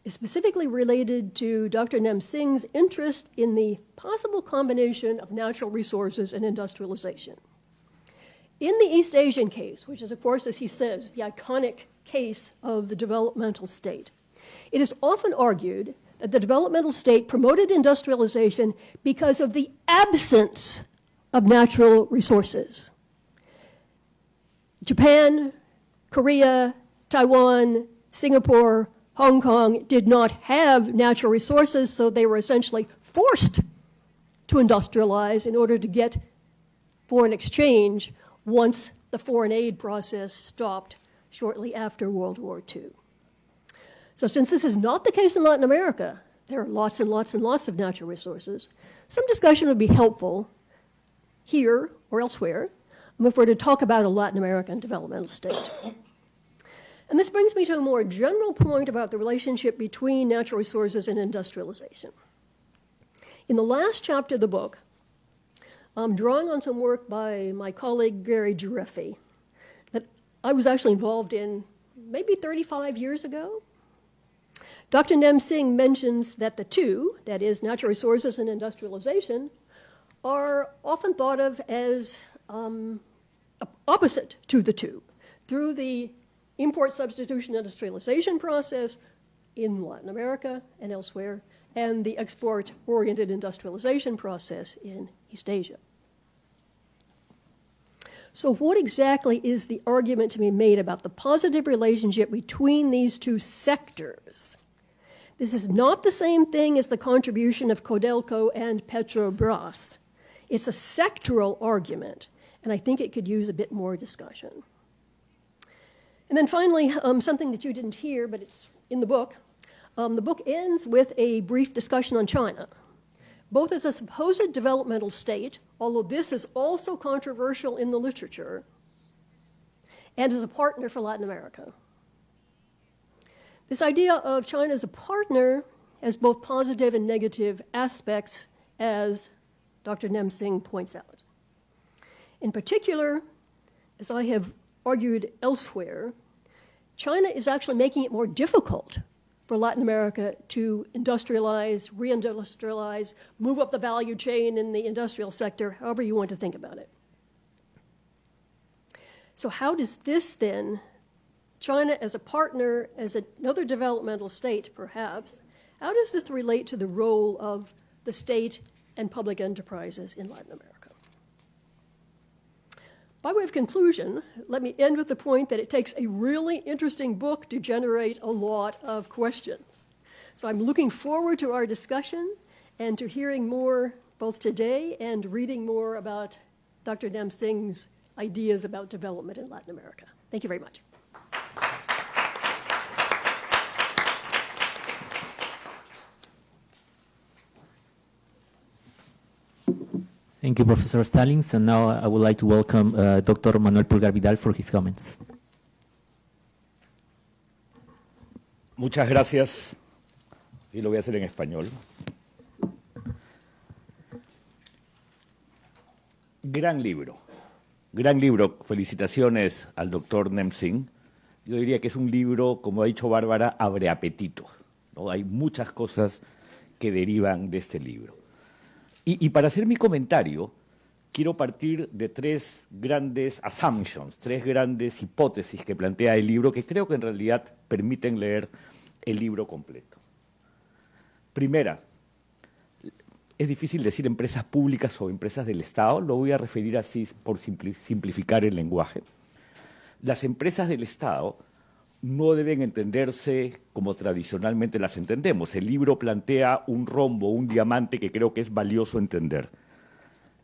Speaker 4: is specifically related to Dr. Nem Singh's interest in the possible combination of natural resources and industrialization. In the East Asian case, which is, of course, as he says, the iconic case of the developmental state, it is often argued that the developmental state promoted industrialization because of the absence of natural resources. Japan, Korea, Taiwan, Singapore, Hong Kong did not have natural resources, so they were essentially forced to industrialize in order to get foreign exchange once the foreign aid process stopped shortly after World War II. So since this is not the case in Latin America, there are lots and lots and lots of natural resources, some discussion would be helpful here or elsewhere if we're to talk about a Latin American developmental state. And this brings me to a more general point about the relationship between natural resources and industrialization. In the last chapter of the book, I'm drawing on some work by my colleague Gary Gireffi that I was actually involved in maybe 35 years ago. Dr. Nem Singh mentions that the two, that is, natural resources and industrialization, are often thought of as opposite to the two through the import substitution industrialization process in Latin America and elsewhere, and the export-oriented industrialization process in East Asia. So what exactly is the argument to be made about the positive relationship between these two sectors? This is not the same thing as the contribution of Codelco and Petrobras. It's a sectoral argument, and I think it could use a bit more discussion. And then finally, something that you didn't hear, but it's in the book. The book ends with a brief discussion on China, both as a supposed developmental state, although this is also controversial in the literature, and as a partner for Latin America. This idea of China as a partner has both positive and negative aspects, as Dr. Nem Singh points out. In particular, as I have argued elsewhere, China is actually making it more difficult for Latin America to industrialize, reindustrialize, move up the value chain in the industrial sector, however you want to think about it. So how does this then, China as a partner, as another developmental state perhaps, how does this relate to the role of the state and public enterprises in Latin America? By way of conclusion, let me end with the point that it takes a really interesting book to generate a lot of questions. So I'm looking forward to our discussion and to hearing more both today and reading more about Dr. Nem Singh's ideas about development in Latin America. Thank you very much.
Speaker 1: Thank you, Professor Stallings. And now I would like to welcome Dr. Manuel Pulgar Vidal for his comments.
Speaker 5: Muchas gracias. Y lo voy a hacer en español. Gran libro. Gran libro. Felicitaciones al doctor Nem Singh. Yo diría que es un libro, como ha dicho Bárbara, abre apetito, ¿no? Hay muchas cosas que derivan de este libro. Y para hacer mi comentario, quiero partir de tres grandes assumptions, tres grandes hipótesis que plantea el libro, que creo que en realidad permiten leer el libro completo. Primera, es difícil decir empresas públicas o empresas del Estado, lo voy a referir así por simplificar el lenguaje. Las empresas del Estado no deben entenderse como tradicionalmente las entendemos. El libro plantea un rombo, un diamante que creo que es valioso entender.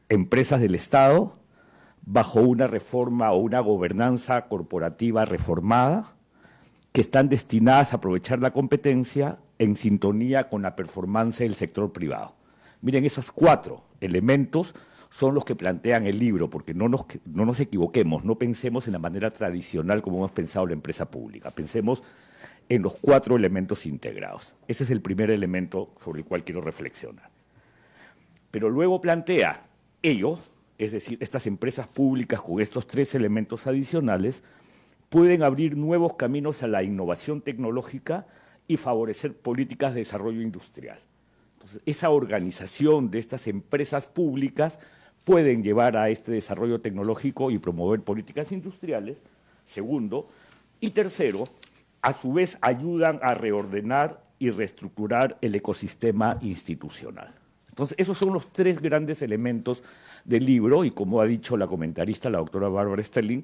Speaker 5: Empresas del Estado bajo una reforma o una gobernanza corporativa reformada que están destinadas a aprovechar la competencia en sintonía con la performance del sector privado. Miren, esos cuatro elementos son los que plantean el libro, porque no nos equivoquemos, no pensemos en la manera tradicional como hemos pensado la empresa pública, pensemos en los cuatro elementos integrados. Ese es el primer elemento sobre el cual quiero reflexionar. Pero luego plantea ello, es decir, estas empresas públicas con estos tres elementos adicionales, pueden abrir nuevos caminos a la innovación tecnológica y favorecer políticas de desarrollo industrial. Entonces, esa organización de estas empresas públicas pueden llevar a este desarrollo tecnológico y promover políticas industriales, segundo, y tercero, a su vez ayudan a reordenar y reestructurar el ecosistema institucional. Entonces, esos son los tres grandes elementos del libro y, como ha dicho la comentarista, la doctora Bárbara Stelling,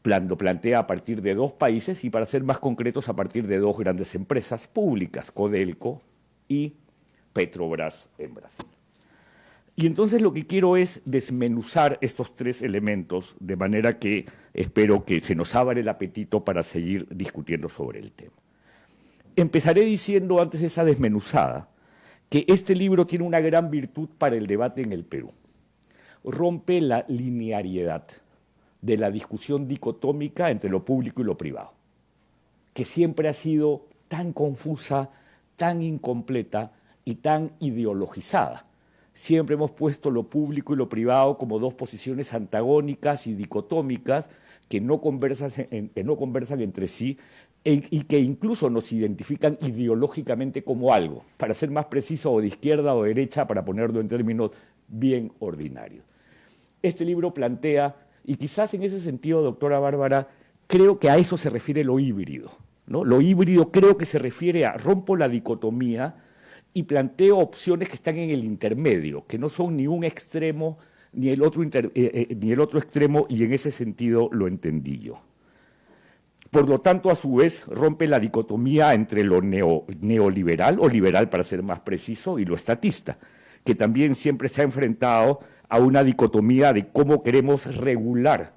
Speaker 5: lo plantea a partir de dos países y, para ser más concretos, a partir de dos grandes empresas públicas, Codelco y Petrobras en Brasil. Y entonces lo que quiero es desmenuzar estos tres elementos de manera que espero que se nos abra el apetito para seguir discutiendo sobre el tema. Empezaré diciendo antes de esa desmenuzada que este libro tiene una gran virtud para el debate en el Perú. Rompe la linealidad de la discusión dicotómica entre lo público y lo privado, que siempre ha sido tan confusa, tan incompleta y tan ideologizada. Siempre hemos puesto lo público y lo privado como dos posiciones antagónicas y dicotómicas que no conversan entre sí y que incluso nos identifican ideológicamente como algo, para ser más preciso, o de izquierda o derecha, para ponerlo en términos bien ordinarios. Este libro plantea, y quizás en ese sentido, doctora Bárbara, creo que a eso se refiere lo híbrido, ¿no? Lo híbrido creo que se refiere a rompo la dicotomía y planteo opciones que están en el intermedio, que no son ni un extremo ni el otro extremo, y en ese sentido lo entendí yo. Por lo tanto, a su vez, rompe la dicotomía entre lo neoliberal, o liberal para ser más preciso, y lo estatista, que también siempre se ha enfrentado a una dicotomía de cómo queremos regular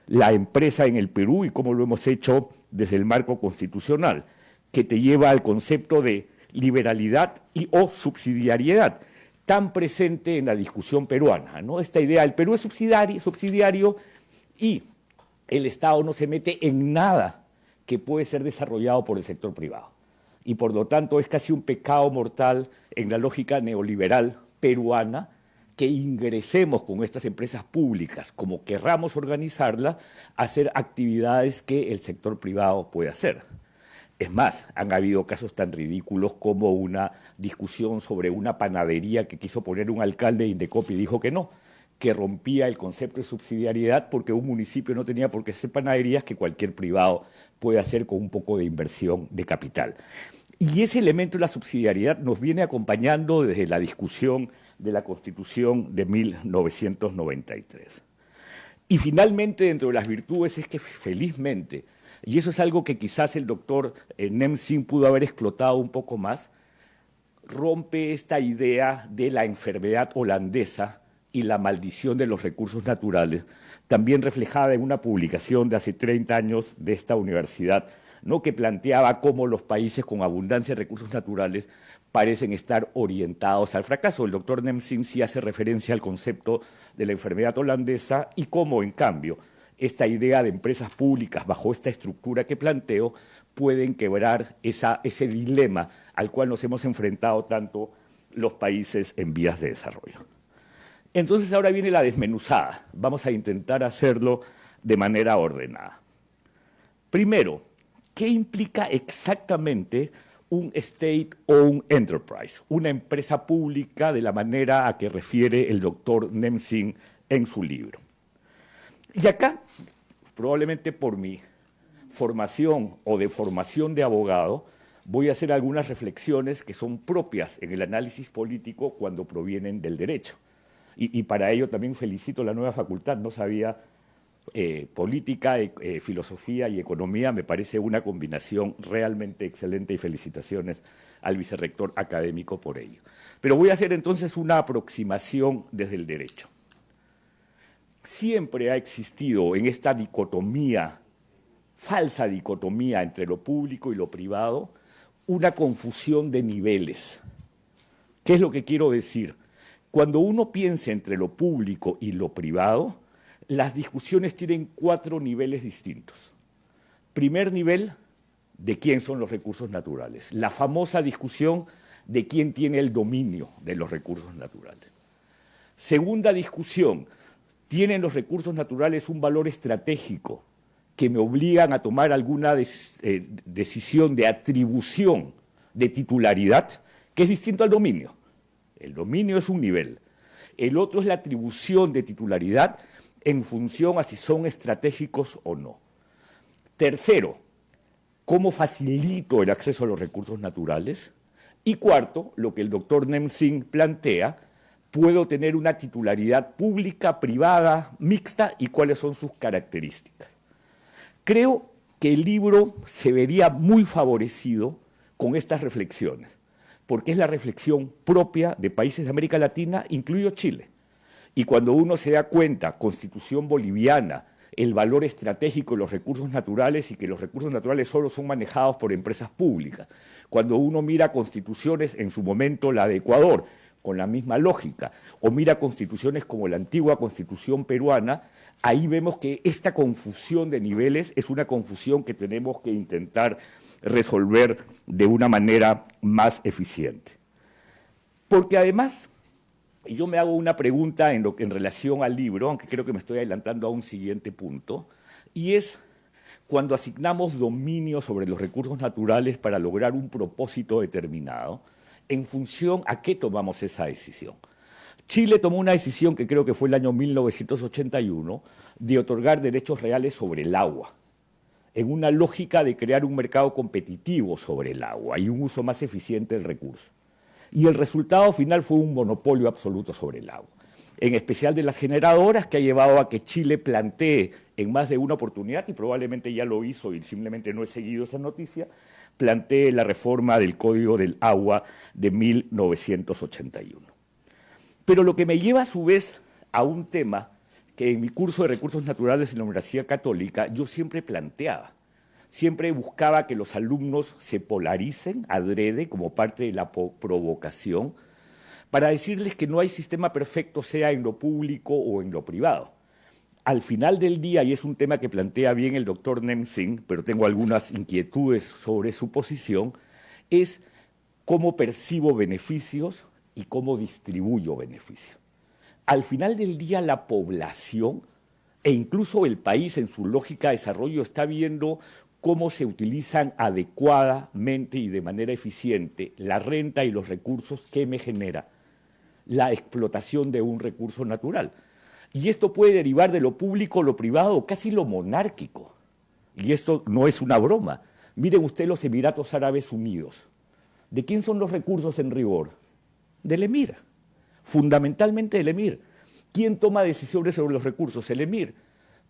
Speaker 5: la empresa en el Perú y cómo lo hemos hecho desde el marco constitucional, que te lleva al concepto de liberalidad o subsidiariedad, tan presente en la discusión peruana, ¿no? Esta idea, el Perú es subsidiario y el Estado no se mete en nada que puede ser desarrollado por el sector privado. Y por lo tanto es casi un pecado mortal en la lógica neoliberal peruana que ingresemos con estas empresas públicas, como querramos organizarlas, a hacer actividades que el sector privado puede hacer. Es más, han habido casos tan ridículos como una discusión sobre una panadería que quiso poner un alcalde de Indecopi y dijo que no, que rompía el concepto de subsidiariedad porque un municipio no tenía por qué hacer panaderías que cualquier privado puede hacer con un poco de inversión de capital. Y ese elemento de la subsidiariedad nos viene acompañando desde la discusión de la Constitución de 1993. Y finalmente, dentro de las virtudes, es que felizmente, y eso es algo que quizás el doctor Nem Singh pudo haber explotado un poco más, rompe esta idea de la enfermedad holandesa y la maldición de los recursos naturales, también reflejada en una publicación de hace 30 años de esta universidad, ¿no?, que planteaba cómo los países con abundancia de recursos naturales parecen estar orientados al fracaso. El doctor Singh sí hace referencia al concepto de la enfermedad holandesa y cómo, en cambio, esta idea de empresas públicas bajo esta estructura que planteo pueden quebrar ese dilema al cual nos hemos enfrentado tanto los países en vías de desarrollo. Entonces ahora viene la desmenuzada. Vamos a intentar hacerlo de manera ordenada. Primero, ¿qué implica exactamente un state o un enterprise? Una empresa pública de la manera a que refiere el doctor Singh en su libro. Y acá, probablemente por mi formación o de formación de abogado, voy a hacer algunas reflexiones que son propias en el análisis político cuando provienen del derecho. Y para ello también felicito la nueva facultad. No sabía política, filosofía y economía. Me parece una combinación realmente excelente y felicitaciones al vicerrector académico por ello. Pero voy a hacer entonces una aproximación desde el derecho. Siempre ha existido en esta dicotomía, falsa dicotomía entre lo público y lo privado, una confusión de niveles. ¿Qué es lo que quiero decir? Cuando uno piensa entre lo público y lo privado, las discusiones tienen 4 niveles distintos. Primer nivel, de quién son los recursos naturales. La famosa discusión de quién tiene el dominio de los recursos naturales. Segunda discusión, ¿tienen los recursos naturales un valor estratégico que me obligan a tomar alguna decisión de atribución de titularidad, que es distinto al dominio? El dominio es un nivel. El otro es la atribución de titularidad en función a si son estratégicos o no. Tercero, ¿cómo facilito el acceso a los recursos naturales? Y cuarto, lo que el doctor Singh plantea, ¿puedo tener una titularidad pública, privada, mixta? ¿Y cuáles son sus características? Creo que el libro se vería muy favorecido con estas reflexiones, porque es la reflexión propia de países de América Latina, incluido Chile. Y cuando uno se da cuenta, Constitución boliviana, el valor estratégico de los recursos naturales y que los recursos naturales solo son manejados por empresas públicas. Cuando uno mira constituciones, en su momento la de Ecuador, con la misma lógica, o mira constituciones como la antigua Constitución peruana, ahí vemos que esta confusión de niveles es una confusión que tenemos que intentar resolver de una manera más eficiente. Porque además, y yo me hago una pregunta en relación al libro, aunque creo que me estoy adelantando a un siguiente punto, y es cuando asignamos dominio sobre los recursos naturales para lograr un propósito determinado, en función a qué tomamos esa decisión. Chile tomó una decisión que creo que fue el año 1981 de otorgar derechos reales sobre el agua, en una lógica de crear un mercado competitivo sobre el agua y un uso más eficiente del recurso. Y el resultado final fue un monopolio absoluto sobre el agua, en especial de las generadoras, que ha llevado a que Chile plantee en más de una oportunidad, y probablemente ya lo hizo y simplemente no he seguido esa noticia, plantee la reforma del Código del Agua de 1981. Pero lo que me lleva a su vez a un tema que en mi curso de Recursos Naturales en la Universidad Católica yo siempre planteaba. Siempre buscaba que los alumnos se polaricen adrede como parte de la provocación para decirles que no hay sistema perfecto, sea en lo público o en lo privado. Al final del día, y es un tema que plantea bien el doctor Singh, pero tengo algunas inquietudes sobre su posición, es cómo percibo beneficios y cómo distribuyo beneficios. Al final del día, la población e incluso el país en su lógica de desarrollo está viendo cómo se utilizan adecuadamente y de manera eficiente la renta y los recursos que me genera la explotación de un recurso natural. Y esto puede derivar de lo público, lo privado, casi lo monárquico. Y esto no es una broma. Miren usted los Emiratos Árabes Unidos. ¿De quién son los recursos en rigor? Del emir. Fundamentalmente del emir. ¿Quién toma decisiones sobre los recursos? El emir.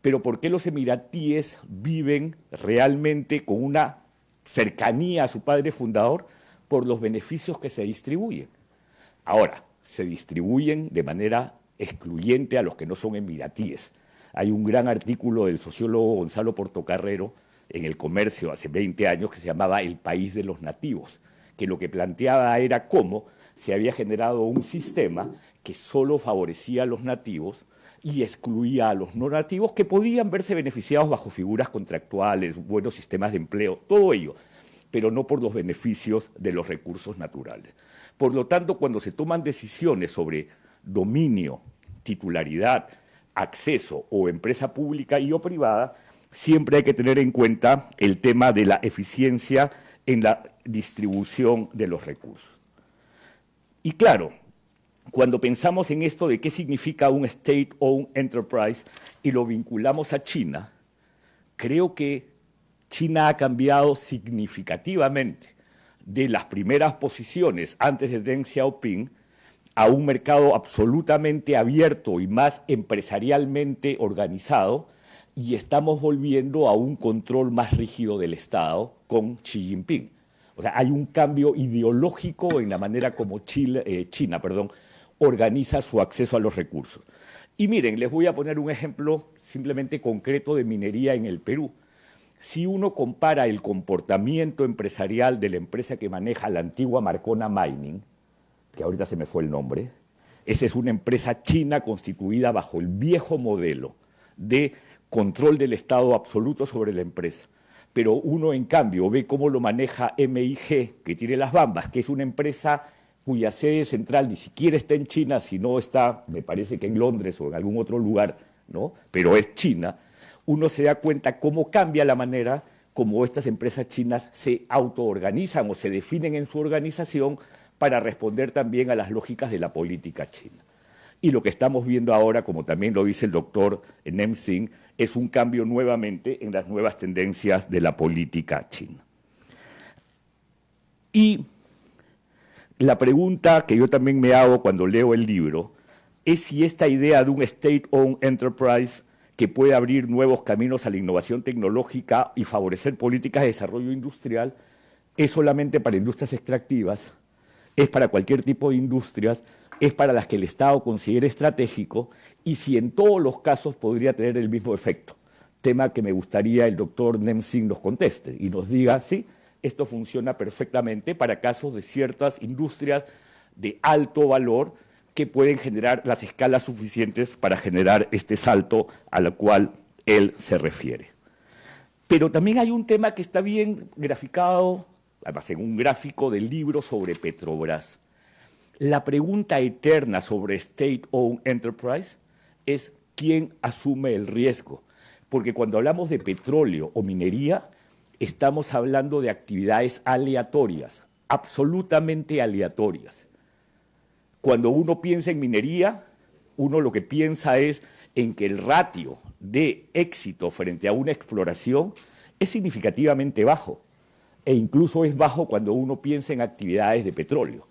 Speaker 5: Pero ¿por qué los emiratíes viven realmente con una cercanía a su padre fundador? por los beneficios que se distribuyen. Ahora, se distribuyen de manera excluyente a los que no son emiratíes. Hay un gran artículo del sociólogo Gonzalo Portocarrero en El Comercio hace 20 años que se llamaba El país de los nativos, que lo que planteaba era cómo se había generado un sistema que solo favorecía a los nativos y excluía a los no nativos que podían verse beneficiados bajo figuras contractuales, buenos sistemas de empleo, todo ello, pero no por los beneficios de los recursos naturales. Por lo tanto, cuando se toman decisiones sobre dominio, titularidad, acceso o empresa pública y o privada, siempre hay que tener en cuenta el tema de la eficiencia en la distribución de los recursos. Y claro, cuando pensamos en esto de qué significa un state-owned enterprise y lo vinculamos a China, creo que China ha cambiado significativamente de las primeras posiciones antes de Deng Xiaoping a un mercado absolutamente abierto y más empresarialmente organizado, y estamos volviendo a un control más rígido del Estado con Xi Jinping. O sea, hay un cambio ideológico en la manera como China organiza su acceso a los recursos. Y miren, les voy a poner un ejemplo simplemente concreto de minería en el Perú. Si uno compara el comportamiento empresarial de la empresa que maneja la antigua Marcona Mining, que ahorita se me fue el nombre, esa es una empresa china constituida bajo el viejo modelo de control del Estado absoluto sobre la empresa. Pero uno, en cambio, ve cómo lo maneja MIG, que tiene las Bambas, que es una empresa cuya sede central ni siquiera está en China, sino está, me parece que en Londres o en algún otro lugar, ¿no? Pero es China. Uno se da cuenta cómo cambia la manera como estas empresas chinas se autoorganizan o se definen en su organización para responder también a las lógicas de la política china. Y lo que estamos viendo ahora, como también lo dice el doctor Nem Singh, es un cambio nuevamente en las nuevas tendencias de la política china. Y la pregunta que yo también me hago cuando leo el libro es si esta idea de un state-owned enterprise que puede abrir nuevos caminos a la innovación tecnológica y favorecer políticas de desarrollo industrial es solamente para industrias extractivas, es para cualquier tipo de industrias, es para las que el Estado considere estratégico y si en todos los casos podría tener el mismo efecto. Tema que me gustaría el doctor Nem Singh nos conteste y nos diga, sí, esto funciona perfectamente para casos de ciertas industrias de alto valor que pueden generar las escalas suficientes para generar este salto al cual él se refiere. Pero también hay un tema que está bien graficado, además en un gráfico del libro sobre Petrobras. La pregunta eterna sobre State-Owned Enterprise es quién asume el riesgo. Porque cuando hablamos de petróleo o minería, estamos hablando de actividades aleatorias, absolutamente aleatorias. Cuando uno piensa en minería, uno lo que piensa es en que el ratio de éxito frente a una exploración es significativamente bajo, e incluso es bajo cuando uno piensa en actividades de petróleo.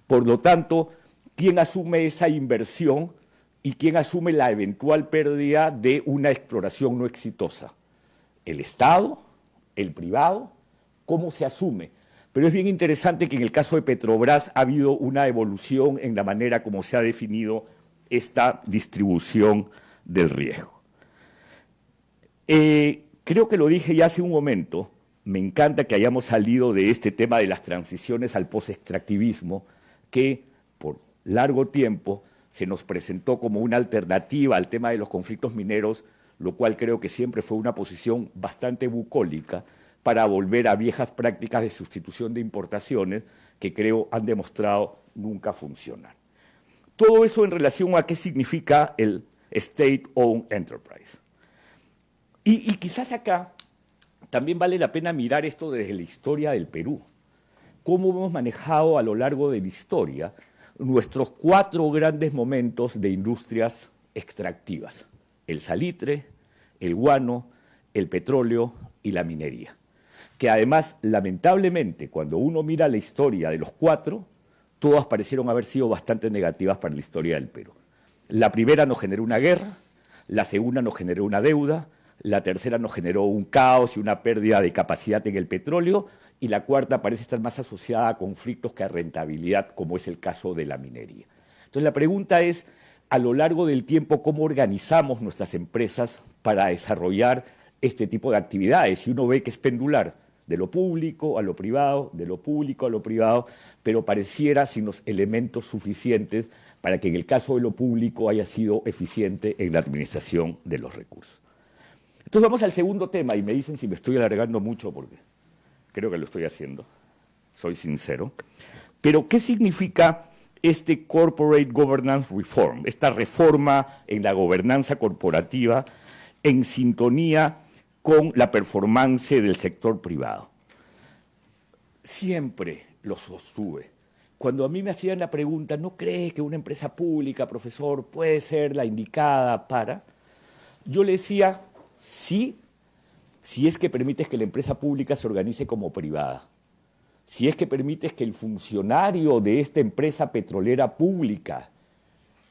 Speaker 5: Por lo tanto, ¿quién asume esa inversión y quién asume la eventual pérdida de una exploración no exitosa? ¿El Estado? ¿El privado? ¿Cómo se asume? Pero es bien interesante que en el caso de Petrobras ha habido una evolución en la manera como se ha definido esta distribución del riesgo. Creo que lo dije ya hace un momento, me encanta que hayamos salido de este tema de las transiciones al post-extractivismo, que por largo tiempo se nos presentó como una alternativa al tema de los conflictos mineros, lo cual creo que siempre fue una posición bastante bucólica para volver a viejas prácticas de sustitución de importaciones que creo han demostrado nunca funcionar. Todo eso en relación a qué significa el State-Owned Enterprise. Y quizás acá también vale la pena mirar esto desde la historia del Perú. Cómo hemos manejado a lo largo de la historia nuestros 4 grandes momentos de industrias extractivas: el salitre, el guano, el petróleo y la minería. Que además, lamentablemente, cuando uno mira la historia de los 4, todas parecieron haber sido bastante negativas para la historia del Perú. La primera nos generó una guerra, la segunda nos generó una deuda, la tercera nos generó un caos y una pérdida de capacidad en el petróleo, y la cuarta parece estar más asociada a conflictos que a rentabilidad, como es el caso de la minería. Entonces la pregunta es, a lo largo del tiempo, ¿cómo organizamos nuestras empresas para desarrollar este tipo de actividades? Y uno ve que es pendular, de lo público a lo privado, de lo público a lo privado, pero pareciera sin los elementos suficientes para que en el caso de lo público haya sido eficiente en la administración de los recursos. Entonces vamos al segundo tema, y me dicen si me estoy alargando mucho, porque creo que lo estoy haciendo, soy sincero. Pero, ¿qué significa este Corporate Governance Reform, esta reforma en la gobernanza corporativa en sintonía con la performance del sector privado? Siempre lo sostuve. Cuando a mí me hacían la pregunta, ¿no cree que una empresa pública, profesor, puede ser la indicada para? Yo le decía, sí, si es que permites que la empresa pública se organice como privada. Si es que permites que el funcionario de esta empresa petrolera pública,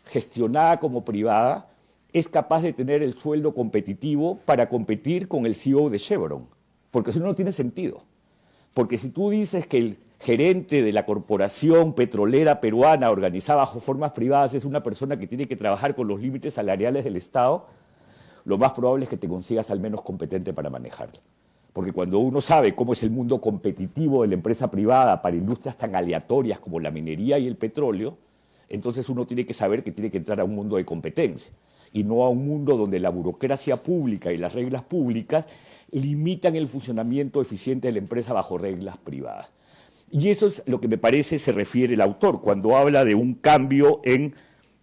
Speaker 5: gestionada como privada, es capaz de tener el sueldo competitivo para competir con el CEO de Chevron. Porque eso no tiene sentido. Porque si tú dices que el gerente de la corporación petrolera peruana organizada bajo formas privadas es una persona que tiene que trabajar con los límites salariales del Estado, lo más probable es que te consigas al menos competente para manejarlo. Porque cuando uno sabe cómo es el mundo competitivo de la empresa privada para industrias tan aleatorias como la minería y el petróleo, entonces uno tiene que saber que tiene que entrar a un mundo de competencia y no a un mundo donde la burocracia pública y las reglas públicas limitan el funcionamiento eficiente de la empresa bajo reglas privadas. Y eso es lo que me parece se refiere el autor cuando habla de un cambio en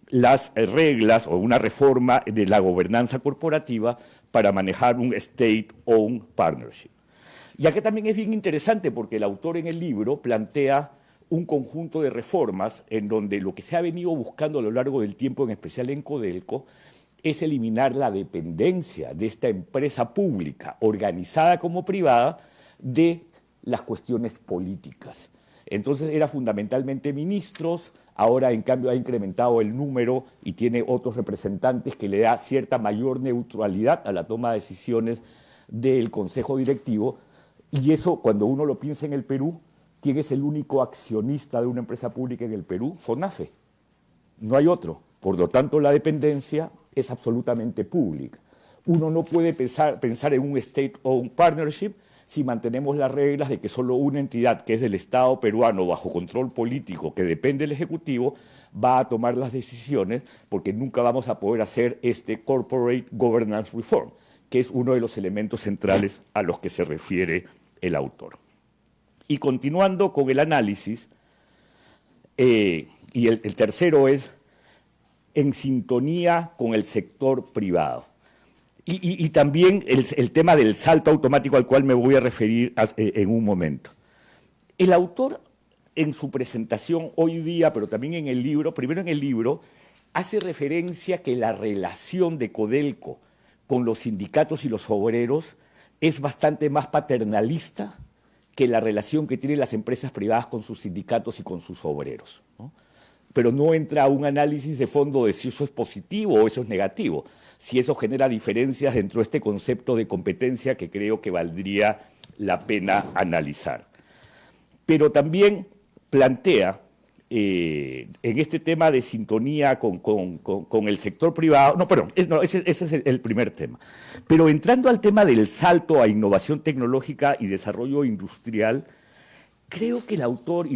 Speaker 5: las reglas o una reforma de la gobernanza corporativa para manejar un state-owned partnership. Y acá también es bien interesante porque el autor en el libro plantea un conjunto de reformas en donde lo que se ha venido buscando a lo largo del tiempo, en especial en Codelco, es eliminar la dependencia de esta empresa pública, organizada como privada, de las cuestiones políticas. Entonces era fundamentalmente ministros, ahora en cambio ha incrementado el número y tiene otros representantes que le da cierta mayor neutralidad a la toma de decisiones del Consejo Directivo, y eso cuando uno lo piensa en el Perú, ¿quién es el único accionista de una empresa pública en el Perú? FONAFE. No hay otro. Por lo tanto, la dependencia es absolutamente pública. Uno no puede pensar en un state-owned partnership si mantenemos las reglas de que solo una entidad, que es del Estado peruano bajo control político, que depende del Ejecutivo, va a tomar las decisiones, porque nunca vamos a poder hacer este Corporate Governance Reform, que es uno de los elementos centrales a los que se refiere el autor. Y continuando con el análisis, y el tercero es en sintonía con el sector privado. Y también el tema del salto automático al cual me voy a referir en un momento. El autor, en su presentación hoy día, pero también en el libro, primero en el libro, hace referencia que la relación de Codelco con los sindicatos y los obreros es bastante más paternalista que la relación que tienen las empresas privadas con sus sindicatos y con sus obreros, ¿no? Pero no entra a un análisis de fondo de si eso es positivo o eso es negativo, si eso genera diferencias dentro de este concepto de competencia que creo que valdría la pena analizar. Pero también plantea en este tema de sintonía con el sector privado, ese es el primer tema. Pero entrando al tema del salto a innovación tecnológica y desarrollo industrial, creo que el autor,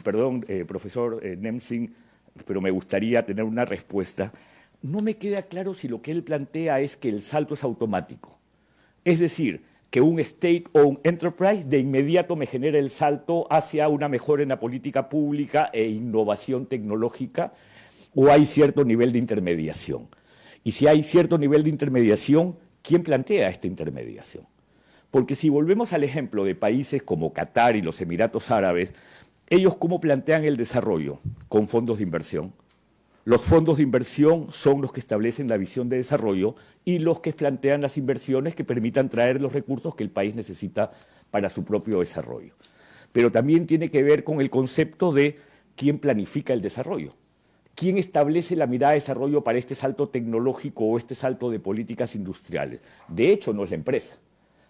Speaker 5: perdón, profesor Singh, pero me gustaría tener una respuesta, no me queda claro si lo que él plantea es que el salto es automático. Es decir, que un state-owned enterprise de inmediato me genera el salto hacia una mejora en la política pública e innovación tecnológica, o hay cierto nivel de intermediación. Y si hay cierto nivel de intermediación, ¿quién plantea esta intermediación? Porque si volvemos al ejemplo de países como Qatar y los Emiratos Árabes, ellos ¿cómo plantean el desarrollo? Con fondos de inversión. Los fondos de inversión son los que establecen la visión de desarrollo y los que plantean las inversiones que permitan traer los recursos que el país necesita para su propio desarrollo. Pero también tiene que ver con el concepto de quién planifica el desarrollo. ¿Quién establece la mirada de desarrollo para este salto tecnológico o este salto de políticas industriales? De hecho, no es la empresa.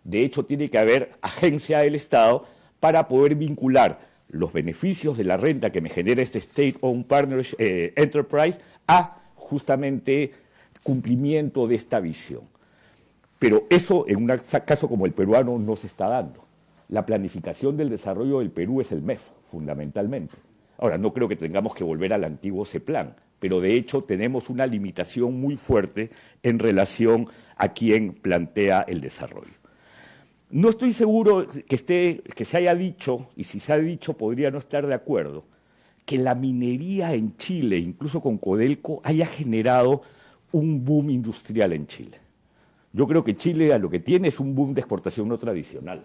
Speaker 5: De hecho, tiene que haber agencia del Estado para poder vincular los beneficios de la renta que me genera este State-Owned Partnership Enterprise a justamente cumplimiento de esta visión. Pero eso en un caso como el peruano no se está dando. La planificación del desarrollo del Perú es el MEF, fundamentalmente. Ahora, no creo que tengamos que volver al antiguo CEPLAN, pero de hecho tenemos una limitación muy fuerte en relación a quien plantea el desarrollo. No estoy seguro que se haya dicho, y si se ha dicho podría no estar de acuerdo, que la minería en Chile, incluso con Codelco, haya generado un boom industrial en Chile. Yo creo que Chile a lo que tiene es un boom de exportación no tradicional.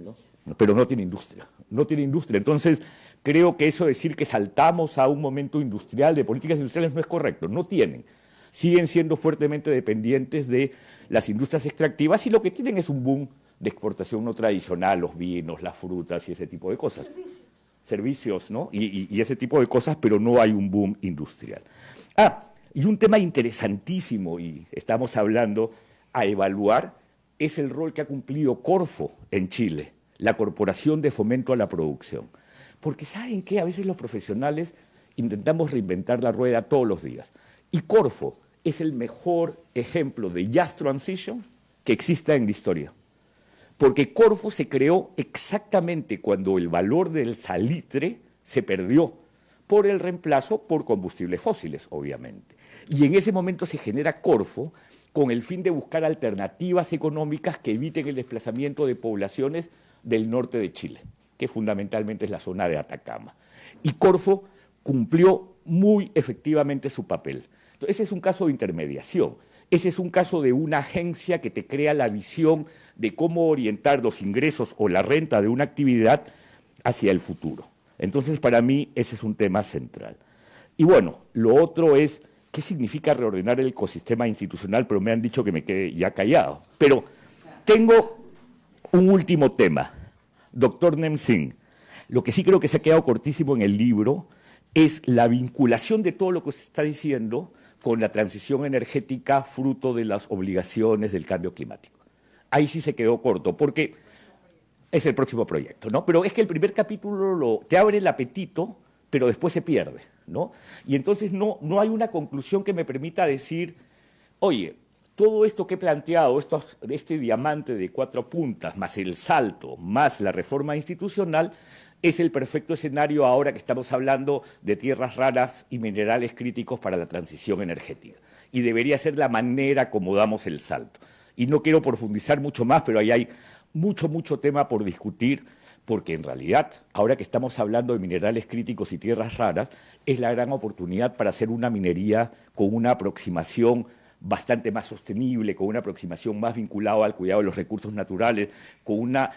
Speaker 5: ¿No? Pero no tiene industria, no tiene industria. Entonces, creo que eso decir que saltamos a un momento industrial, de políticas industriales, no es correcto, no tienen. Siguen siendo fuertemente dependientes de las industrias extractivas y lo que tienen es un boom de exportación no tradicional, los vinos, las frutas y ese tipo de cosas. Servicios, ¿no? Y ese tipo de cosas, pero no hay un boom industrial. Y un tema interesantísimo, y estamos hablando a evaluar, es el rol que ha cumplido Corfo en Chile, la Corporación de Fomento a la Producción. Porque ¿saben qué? A veces los profesionales intentamos reinventar la rueda todos los días. Y Corfo es el mejor ejemplo de Just Transition que exista en la historia. Porque Corfo se creó exactamente cuando el valor del salitre se perdió por el reemplazo por combustibles fósiles, obviamente. Y en ese momento se genera Corfo con el fin de buscar alternativas económicas que eviten el desplazamiento de poblaciones del norte de Chile, que fundamentalmente es la zona de Atacama. Y Corfo cumplió muy efectivamente su papel. Entonces, ese es un caso de intermediación. Ese es un caso de una agencia que te crea la visión de cómo orientar los ingresos o la renta de una actividad hacia el futuro. Entonces, para mí, ese es un tema central. Y bueno, lo otro es qué significa reordenar el ecosistema institucional, pero me han dicho que me quede ya callado. Pero tengo un último tema. Doctor Nem Singh, lo que sí creo que se ha quedado cortísimo en el libro es la vinculación de todo lo que se está diciendo con la transición energética fruto de las obligaciones del cambio climático. Ahí sí se quedó corto, porque es el próximo proyecto, ¿no? Pero es que el primer capítulo te abre el apetito, pero después se pierde, ¿no? Y entonces no hay una conclusión que me permita decir, oye, todo esto que he planteado, este diamante de 4 puntas, más el salto, más la reforma institucional, es el perfecto escenario ahora que estamos hablando de tierras raras y minerales críticos para la transición energética. Y debería ser la manera como damos el salto. Y no quiero profundizar mucho más, pero ahí hay mucho tema por discutir, porque en realidad, ahora que estamos hablando de minerales críticos y tierras raras, es la gran oportunidad para hacer una minería con una aproximación bastante más sostenible, con una aproximación más vinculada al cuidado de los recursos naturales, con una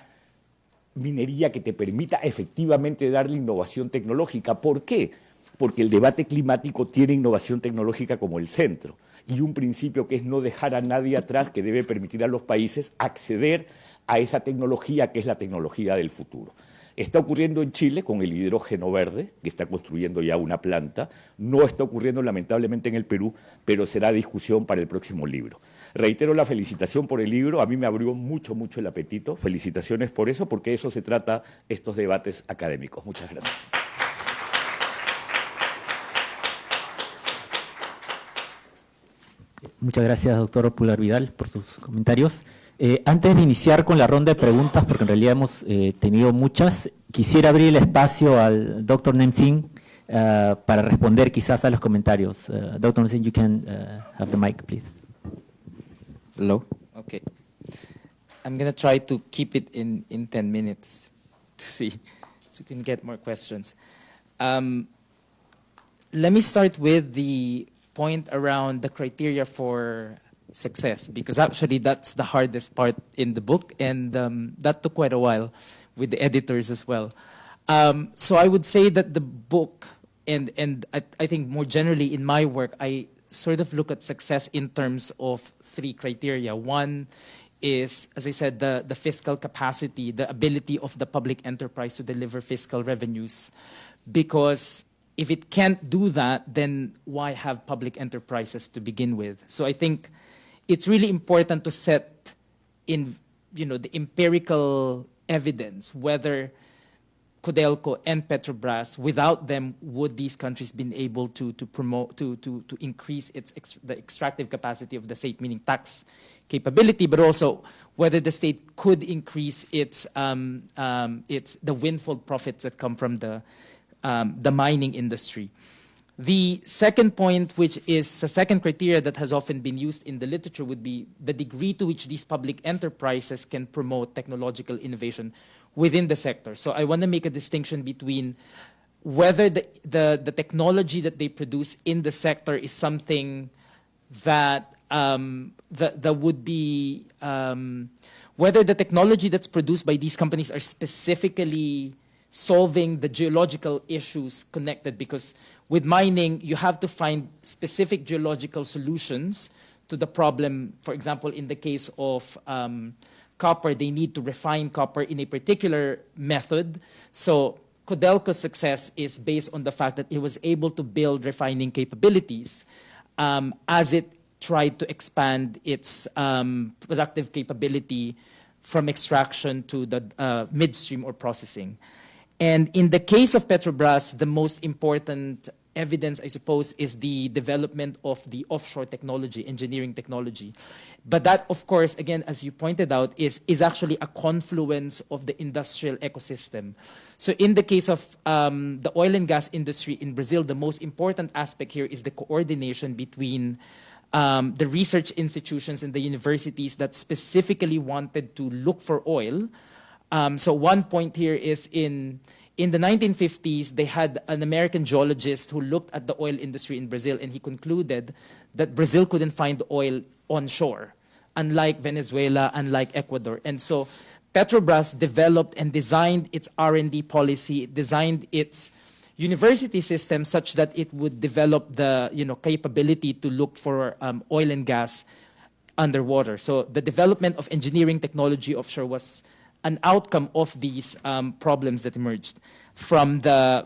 Speaker 5: minería que te permita efectivamente darle innovación tecnológica. ¿Por qué? Porque el debate climático tiene innovación tecnológica como el centro y un principio que es no dejar a nadie atrás, que debe permitir a los países acceder a esa tecnología que es la tecnología del futuro. Está ocurriendo en Chile con el hidrógeno verde, que está construyendo ya una planta. No está ocurriendo lamentablemente en el Perú, pero será discusión para el próximo libro. Reitero la felicitación por el libro, a mí me abrió mucho el apetito. Felicitaciones por eso, porque de eso se trata estos debates académicos. Muchas gracias.
Speaker 1: Muchas gracias, doctor Pular Vidal, por sus comentarios. Antes de iniciar con la ronda de preguntas, porque en realidad hemos tenido muchas, quisiera abrir el espacio al doctor Nem Singh para responder quizás a los comentarios. Dr. Nem Singh, you can have the mic, please.
Speaker 3: Hello? Okay. I'm going to try to keep it in 10 minutes to see, so we can get more questions. Let me start with the point around the criteria for success, because actually that's the hardest part in the book, and that took quite a while with the editors as well. So I would say that the book, and I think more generally in my work, I sort of look at success in terms of 3 criteria. One is, as I said, the fiscal capacity, the ability of the public enterprise to deliver fiscal revenues. Because if it can't do that, then why have public enterprises to begin with? So I think it's really important to set in, the empirical evidence whether Codelco and Petrobras, without them, would these countries been able to promote to increase the extractive capacity of the state, meaning tax capability, but also whether the state could increase its the windfall profits that come from the mining industry. The second point, which is the second criteria that has often been used in the literature, would be the degree to which these public enterprises can promote technological innovation within the sector. So I want to make a distinction between whether the technology that they produce in the sector is something that that would be whether the technology that's produced by these companies are specifically solving the geological issues connected, because with mining, you have to find specific geological solutions to the problem. For example, in the case of copper, they need to refine copper in a particular method. So Codelco's success is based on the fact that it was able to build refining capabilities as it tried to expand its productive capability from extraction to the midstream or processing. And in the case of Petrobras, the most important evidence, I suppose, is the development of the offshore technology, engineering technology. But that, of course, again, as you pointed out, is actually a confluence of the industrial ecosystem. So in the case of the oil and gas industry in Brazil, the most important aspect here is the coordination between the research institutions and the universities that specifically wanted to look for oil. So one point here is in the 1950s, they had an American geologist who looked at the oil industry in Brazil, and he concluded that Brazil couldn't find oil onshore, unlike Venezuela, unlike Ecuador. And so Petrobras developed and designed its R&D policy, designed its university system such that it would develop the capability to look for oil and gas underwater. So the development of engineering technology offshore was an outcome of these problems that emerged from the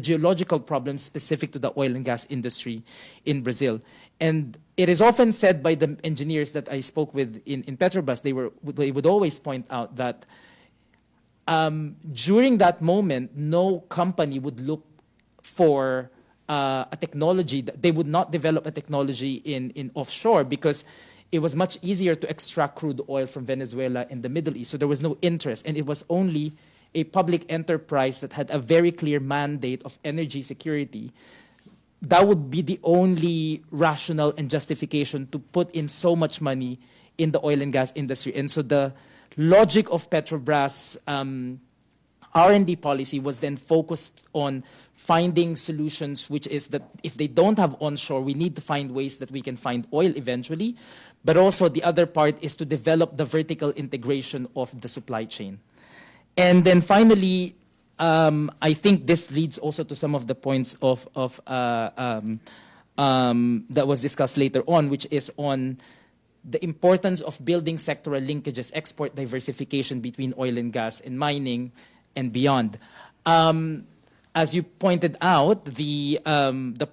Speaker 3: geological problems specific to the oil and gas industry in Brazil. And it is often said by the engineers that I spoke with in Petrobras, they would always point out that during that moment, no company would look for a technology. They would not develop a technology in offshore because it was much easier to extract crude oil from Venezuela in the Middle East. So there was no interest. And it was only a public enterprise that had a very clear mandate of energy security. That would be the only rationale and justification to put in so much money in the oil and gas industry. And so the logic of Petrobras' R&D policy was then focused on finding solutions, which is that if they don't have onshore, we need to find ways that we can find oil eventually. But also the other part is to develop the vertical integration of the supply chain. And then finally, I think this leads also to some of the points that was discussed later on, which is on the importance of building sectoral linkages, export diversification between oil and gas and mining and beyond. As you pointed out, the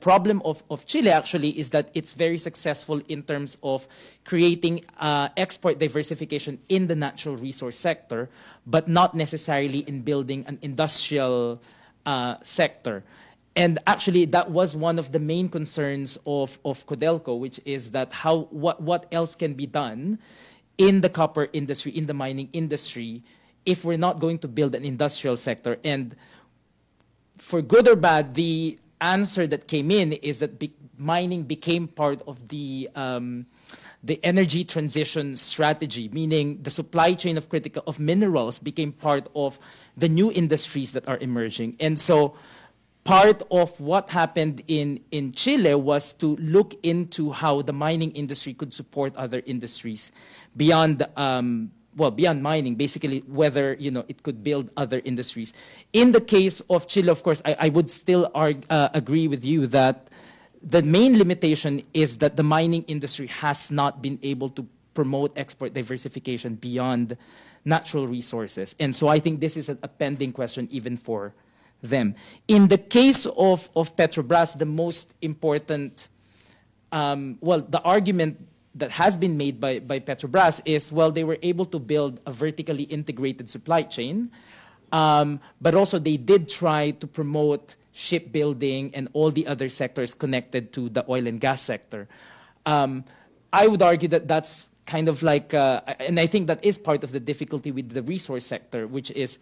Speaker 3: problem of Chile actually is that it's very successful in terms of creating export diversification in the natural resource sector, but not necessarily in building an industrial sector. And actually, that was one of the main concerns of Codelco, which is that what else can be done in the copper industry, in the mining industry, if we're not going to build an industrial sector. And for good or bad, the answer that came in is that mining became part of the energy transition strategy, meaning the supply chain of minerals became part of the new industries that are emerging. And so part of what happened in Chile was to look into how the mining industry could support other industries beyond beyond mining, basically whether it could build other industries. In the case of Chile, of course, I would still agree with you that the main limitation is that the mining industry has not been able to promote export diversification beyond natural resources. And so I think this is a pending question even for them. In the case of Petrobras, the most important, the argument that has been made by Petrobras is, well, they were able to build a vertically integrated supply chain, but also they did try to promote shipbuilding and all the other sectors connected to the oil and gas sector. I would argue that that's kind of like, and I think that is part of the difficulty with the resource sector, which is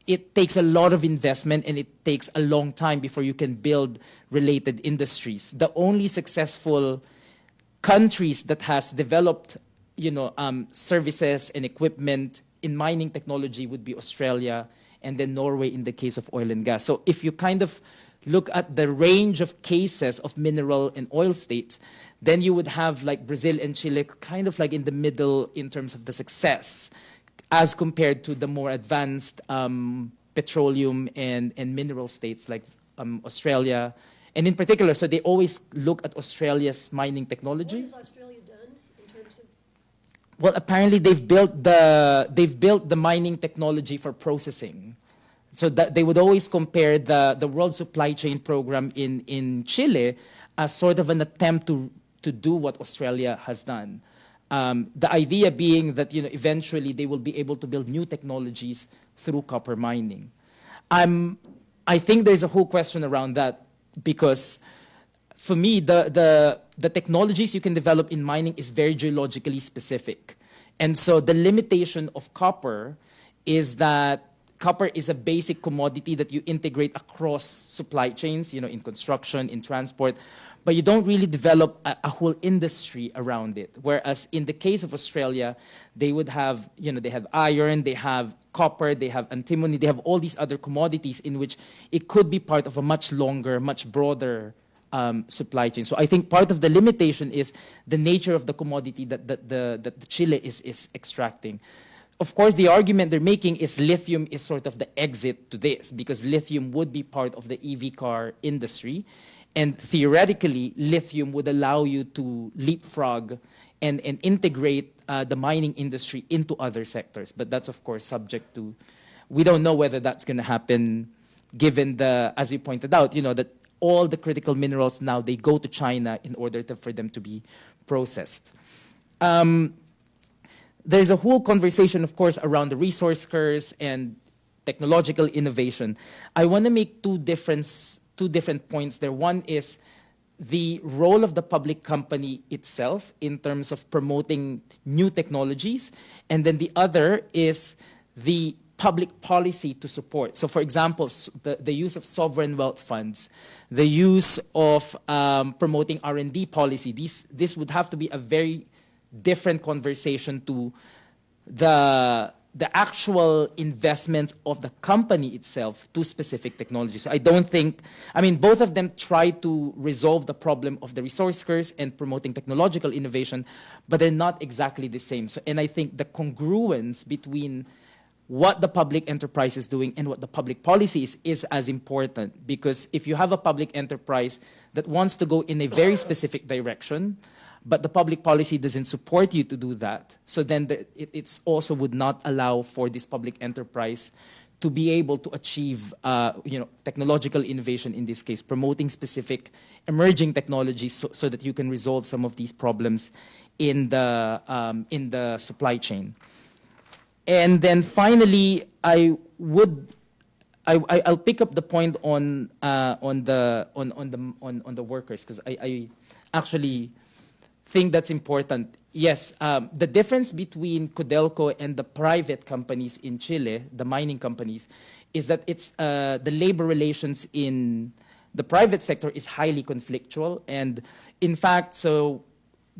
Speaker 3: it takes a lot of investment and it takes a long time before you can build related industries. The only successful countries that has developed, services and equipment in mining technology would be Australia and then Norway in the case of oil and gas. So if you kind of look at the range of cases of mineral and oil states, then you would have like Brazil and Chile kind of like in the middle in terms of the success as compared to the more advanced petroleum and mineral states like Australia. And in particular, so they always look at Australia's mining technology.
Speaker 4: What has Australia done in terms of?
Speaker 3: Well, apparently they've built the mining technology for processing. So that they would always compare the World Supply Chain Program in Chile as sort of an attempt to do what Australia has done. The idea being that eventually they will be able to build new technologies through copper mining. I think there's a whole question around that because for me the technologies you can develop in mining is very geologically specific. And so the limitation of copper is that copper is a basic commodity that you integrate across supply chains, in construction, in transport, but you don't really develop a whole industry around it. Whereas in the case of Australia, they would have, they have iron, they have copper, they have antimony, they have all these other commodities in which it could be part of a much longer, much broader supply chain. So I think part of the limitation is the nature of the commodity that Chile is extracting. Of course, the argument they're making is lithium is sort of the exit to this because lithium would be part of the EV car industry. And theoretically, lithium would allow you to leapfrog and integrate the mining industry into other sectors. But that's, of course, subject to, we don't know whether that's going to happen given as you pointed out, that all the critical minerals now, they go to China in order for them to be processed. There's a whole conversation, of course, around the resource curse and technological innovation. I want to make two different points there. One is the role of the public company itself in terms of promoting new technologies, and then the other is the public policy to support. So, for example, the use of sovereign wealth funds, the use of promoting R&D policy. This would have to be a very different conversation to the actual investment of the company itself to specific technologies. So I don't think, both of them try to resolve the problem of the resource curse and promoting technological innovation, but they're not exactly the same. So, and I think the congruence between what the public enterprise is doing and what the public policy is as important, because if you have a public enterprise that wants to go in a very specific direction, but the public policy doesn't support you to do that, so then it also would not allow for this public enterprise to be able to achieve technological innovation, in this case, promoting specific emerging technologies so that you can resolve some of these problems in the supply chain. And then finally, I'll pick up the point on the workers, because I actually think that's important. Yes, the difference between Codelco and the private companies in Chile, the mining companies, is that it's the labor relations in the private sector is highly conflictual. And in fact, so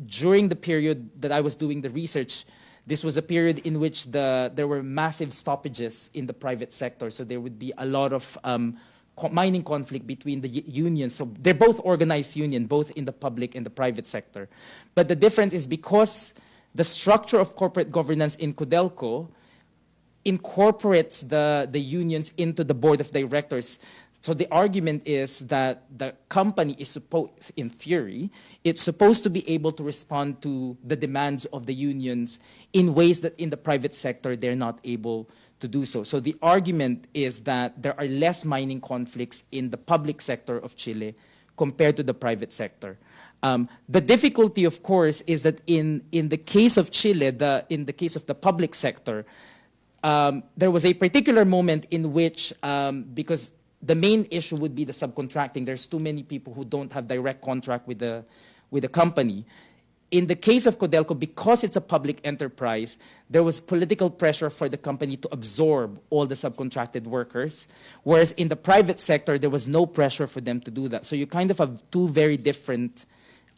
Speaker 3: during the period that I was doing the research, this was a period in which there were massive stoppages in the private sector. So there would be a lot of mining conflict between the unions. So they're both organized union, both in the public and the private sector. But the difference is because the structure of corporate governance in Codelco incorporates the unions into the board of directors. So the argument is that the company is supposed, in theory, it's supposed to be able to respond to the demands of the unions in ways that in the private sector they're not able to do so. So the argument is that there are less mining conflicts in the public sector of Chile compared to the private sector. The difficulty, of course, is that in the case of Chile, in the case of the public sector, there was a particular moment in which, because the main issue would be the subcontracting, there's too many people who don't have direct contract with the company. In the case of Codelco, because it's a public enterprise, there was political pressure for the company to absorb all the subcontracted workers, whereas in the private sector, there was no pressure for them to do that. So you kind of have two very different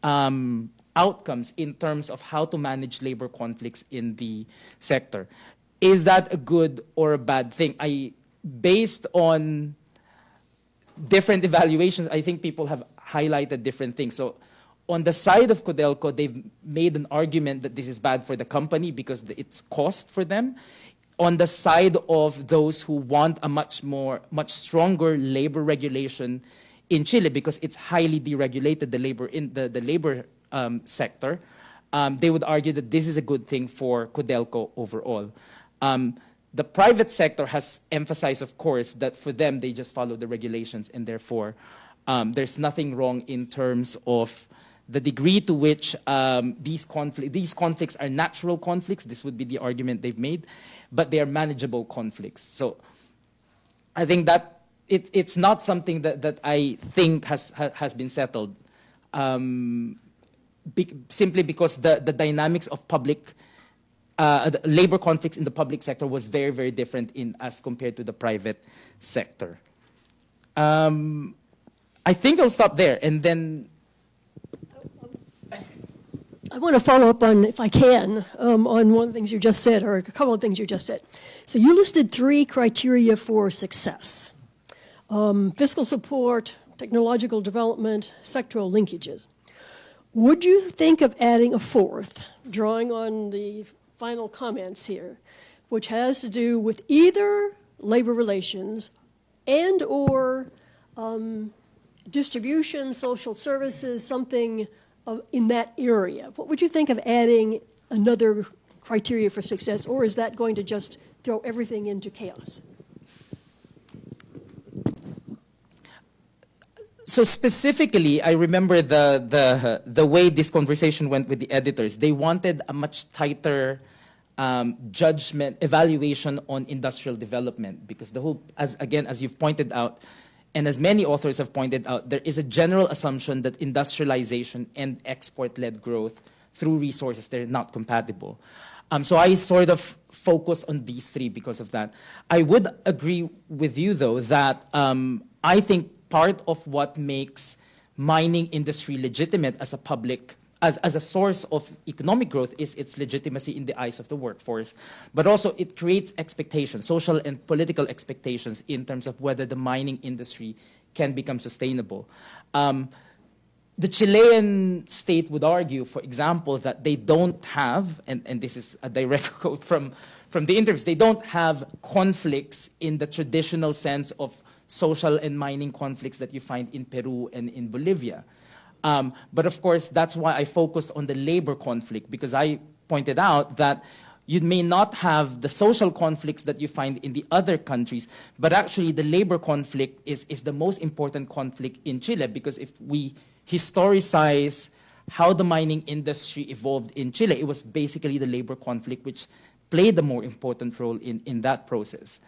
Speaker 3: outcomes in terms of how to manage labor conflicts in the sector. Is that a good or a bad thing? Based on different evaluations, I think people have highlighted different things. So on the side of Codelco, they've made an argument that this is bad for the company because it's cost for them. On the side of those who want a much stronger labor regulation in Chile, because it's highly deregulated, the labor sector, they would argue that this is a good thing for Codelco overall. The private sector has emphasized, of course, that for them, they just follow the regulations, and therefore, there's nothing wrong in terms of the degree to which these conflicts are natural conflicts. This would be the argument they've made, but they are manageable conflicts. So I think that it's not something that I think has been settled, simply because the dynamics of public the labor conflicts in the public sector was very, very different as compared to the private sector. I think I'll stop there, and then
Speaker 4: I want to follow up on, if I can, on one of the things you just said, or a couple of things you just said. So you listed 3 criteria for success: fiscal support, technological development, sectoral linkages. Would you think of adding a 4th, drawing on the final comments here, which has to do with either labor relations and or distribution, social services, something in that area? What would you think of adding another criteria for success, or is that going to just throw everything into chaos?
Speaker 3: So specifically, I remember the way this conversation went with the editors. They wanted a much tighter judgment, evaluation on industrial development, because the whole, as you've pointed out, and as many authors have pointed out, there is a general assumption that industrialization and export-led growth through resources, they're not compatible. So I sort of focused on these 3 because of that. I would agree with you, though, that I think part of what makes mining industry legitimate as a public, as a source of economic growth is its legitimacy in the eyes of the workforce, but also it creates expectations, social and political expectations in terms of whether the mining industry can become sustainable. The Chilean state would argue, for example, that they don't have, and this is a direct quote from the interviews, they don't have conflicts in the traditional sense of social and mining conflicts that you find in Peru and in Bolivia. But of course, that's why I focused on the labor conflict, because I pointed out that you may not have the social conflicts that you find in the other countries, but actually the labor conflict is the most important conflict in Chile, because if we historicize how the mining industry evolved in Chile, it was basically the labor conflict which played the more important role in that process.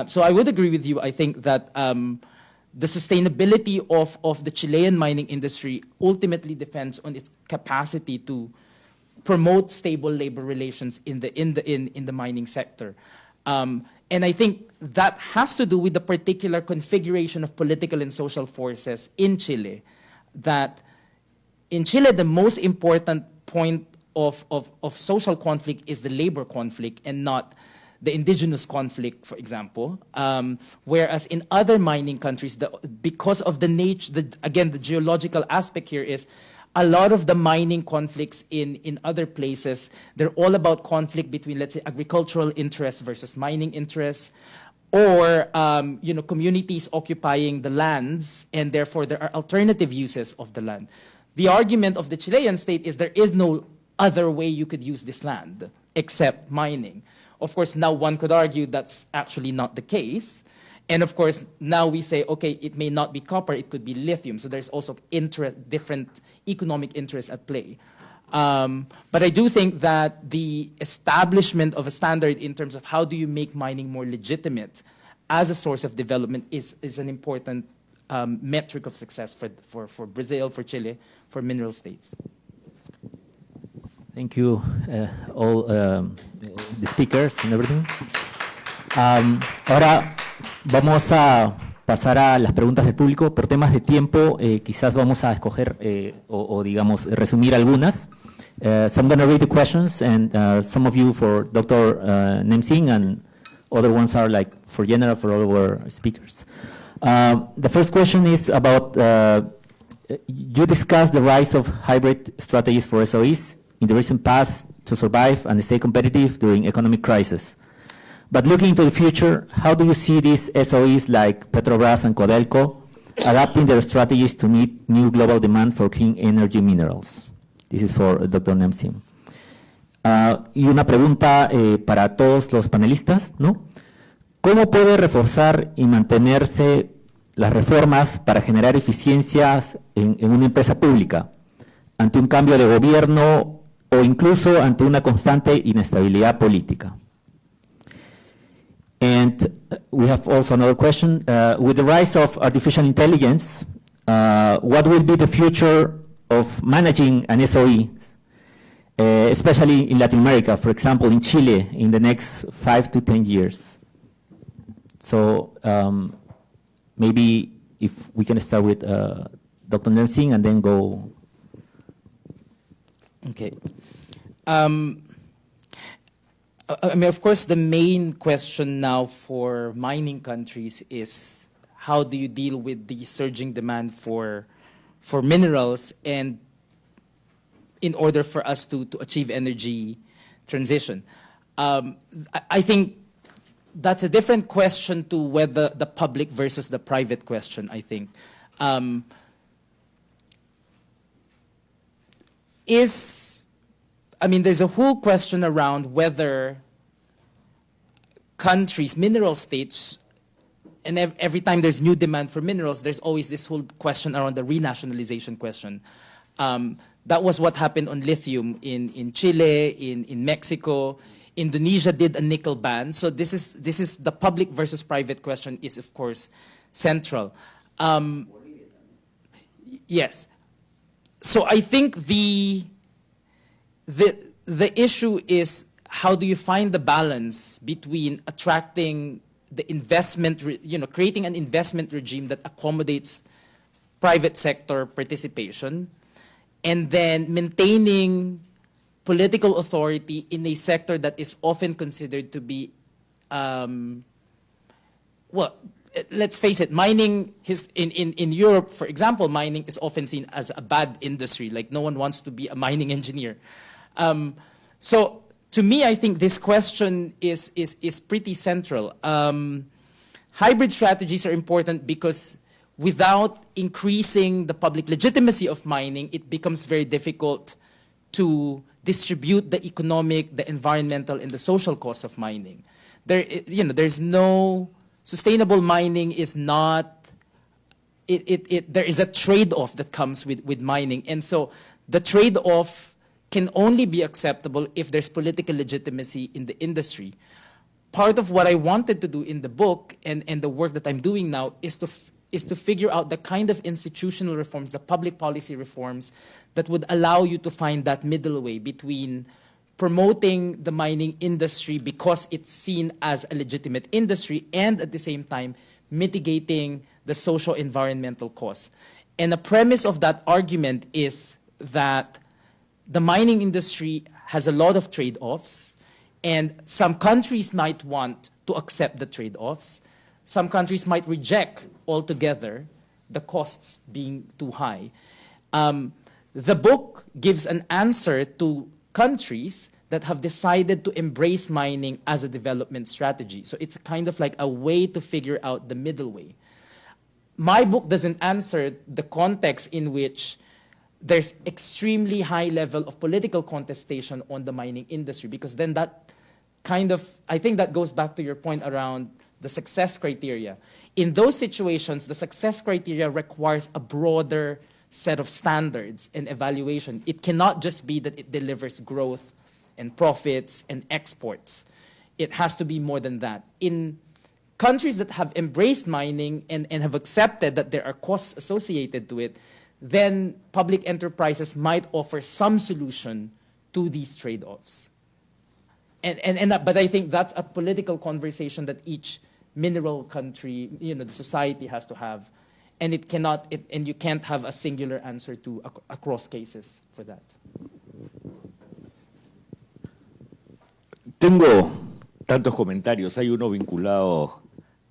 Speaker 3: So I would agree with you. I think that the sustainability of the Chilean mining industry ultimately depends on its capacity to promote stable labor relations in the mining sector. And I think that has to do with the particular configuration of political and social forces in Chile. That in Chile, the most important point of social conflict is the labor conflict and not the indigenous conflict, for example. Whereas in other mining countries, because of the nature, again, the geological aspect here is a lot of the mining conflicts in other places, they're all about conflict between, let's say, agricultural interests versus mining interests, or communities occupying the lands, and therefore there are alternative uses of the land. The argument of the Chilean state is there is no other way you could use this land except mining. Of course, now one could argue that's actually not the case, And of course, now we say, okay, it may not be copper, it could be lithium. So there's also different economic interests at play. But I do think that the establishment of a standard in terms of how do you make mining more legitimate as a source of development is an important metric of success for Brazil, for Chile, for mineral states.
Speaker 1: Thank you, all the speakers and everything. Ahora vamos a pasar a las preguntas del público. Por temas de tiempo, quizás vamos a escoger o digamos, resumir algunas. So I'm going to read the questions, and some of you for Dr. Nem Singh, and other ones are like for general, for all our speakers. The first question is about, you discussed the rise of hybrid strategies for SOEs in the recent past to survive and stay competitive during economic crisis. But looking into the future, how do you see these SOEs like Petrobras and Codelco adapting their strategies to meet new global demand for clean energy minerals? This is for Dr. Nem Singh. Y una pregunta para todos los panelistas, ¿no? ¿Cómo puede reforzar y mantenerse las reformas para generar eficiencias en una empresa pública ante un cambio de gobierno o incluso ante una constante inestabilidad política? And we have also another question. With the rise of artificial intelligence, what will be the future of managing an SOE, especially in Latin America, for example, in Chile, in the next 5 to 10 years? So maybe if we can start with Dr. Nem Singh and then go.
Speaker 3: Okay. I mean, of course, the main question now for mining countries is how do you deal with the surging demand for minerals, and in order for us to achieve energy transition. I think that's a different question to whether the public versus the private question, I think. There's a whole question around whether countries, mineral states, and every time there's new demand for minerals, there's always this whole question around the renationalization question. That was what happened on lithium in Chile, in Mexico. Indonesia did a nickel ban. So this is the public versus private question is, of course, central. Yes. So I think the issue is how do you find the balance between attracting the investment, creating an investment regime that accommodates private sector participation, and then maintaining political authority in a sector that is often considered to be, let's face it, mining in Europe, for example, mining is often seen as a bad industry, like no one wants to be a mining engineer. So to me, I think this question is pretty central. Hybrid strategies are important because without increasing the public legitimacy of mining, it becomes very difficult to distribute the economic, the environmental, and the social costs of mining. There's no sustainable mining is not. There is a trade-off that comes with mining, and so the trade-off can only be acceptable if there's political legitimacy in the industry. Part of what I wanted to do in the book and the work that I'm doing now is to figure out the kind of institutional reforms, the public policy reforms that would allow you to find that middle way between promoting the mining industry because it's seen as a legitimate industry and at the same time mitigating the social environmental costs. And the premise of that argument is that the mining industry has a lot of trade-offs, and some countries might want to accept the trade-offs. Some countries might reject altogether, the costs being too high. The book gives an answer to countries that have decided to embrace mining as a development strategy. So it's kind of like a way to figure out the middle way. My book doesn't answer the context in which there's extremely high level of political contestation on the mining industry, because then that kind of, I think that goes back to your point around the success criteria. In those situations, the success criteria requires a broader set of standards and evaluation. It cannot just be that it delivers growth and profits and exports. It has to be more than that. In countries that have embraced mining and have accepted that there are costs associated to it, then public enterprises might offer some solution to these trade-offs. But I think that's a political conversation that each mineral country, the society has to have. And it cannot, and you can't have a singular answer to across cases for that.
Speaker 5: Tengo tantos comentarios. Hay uno vinculado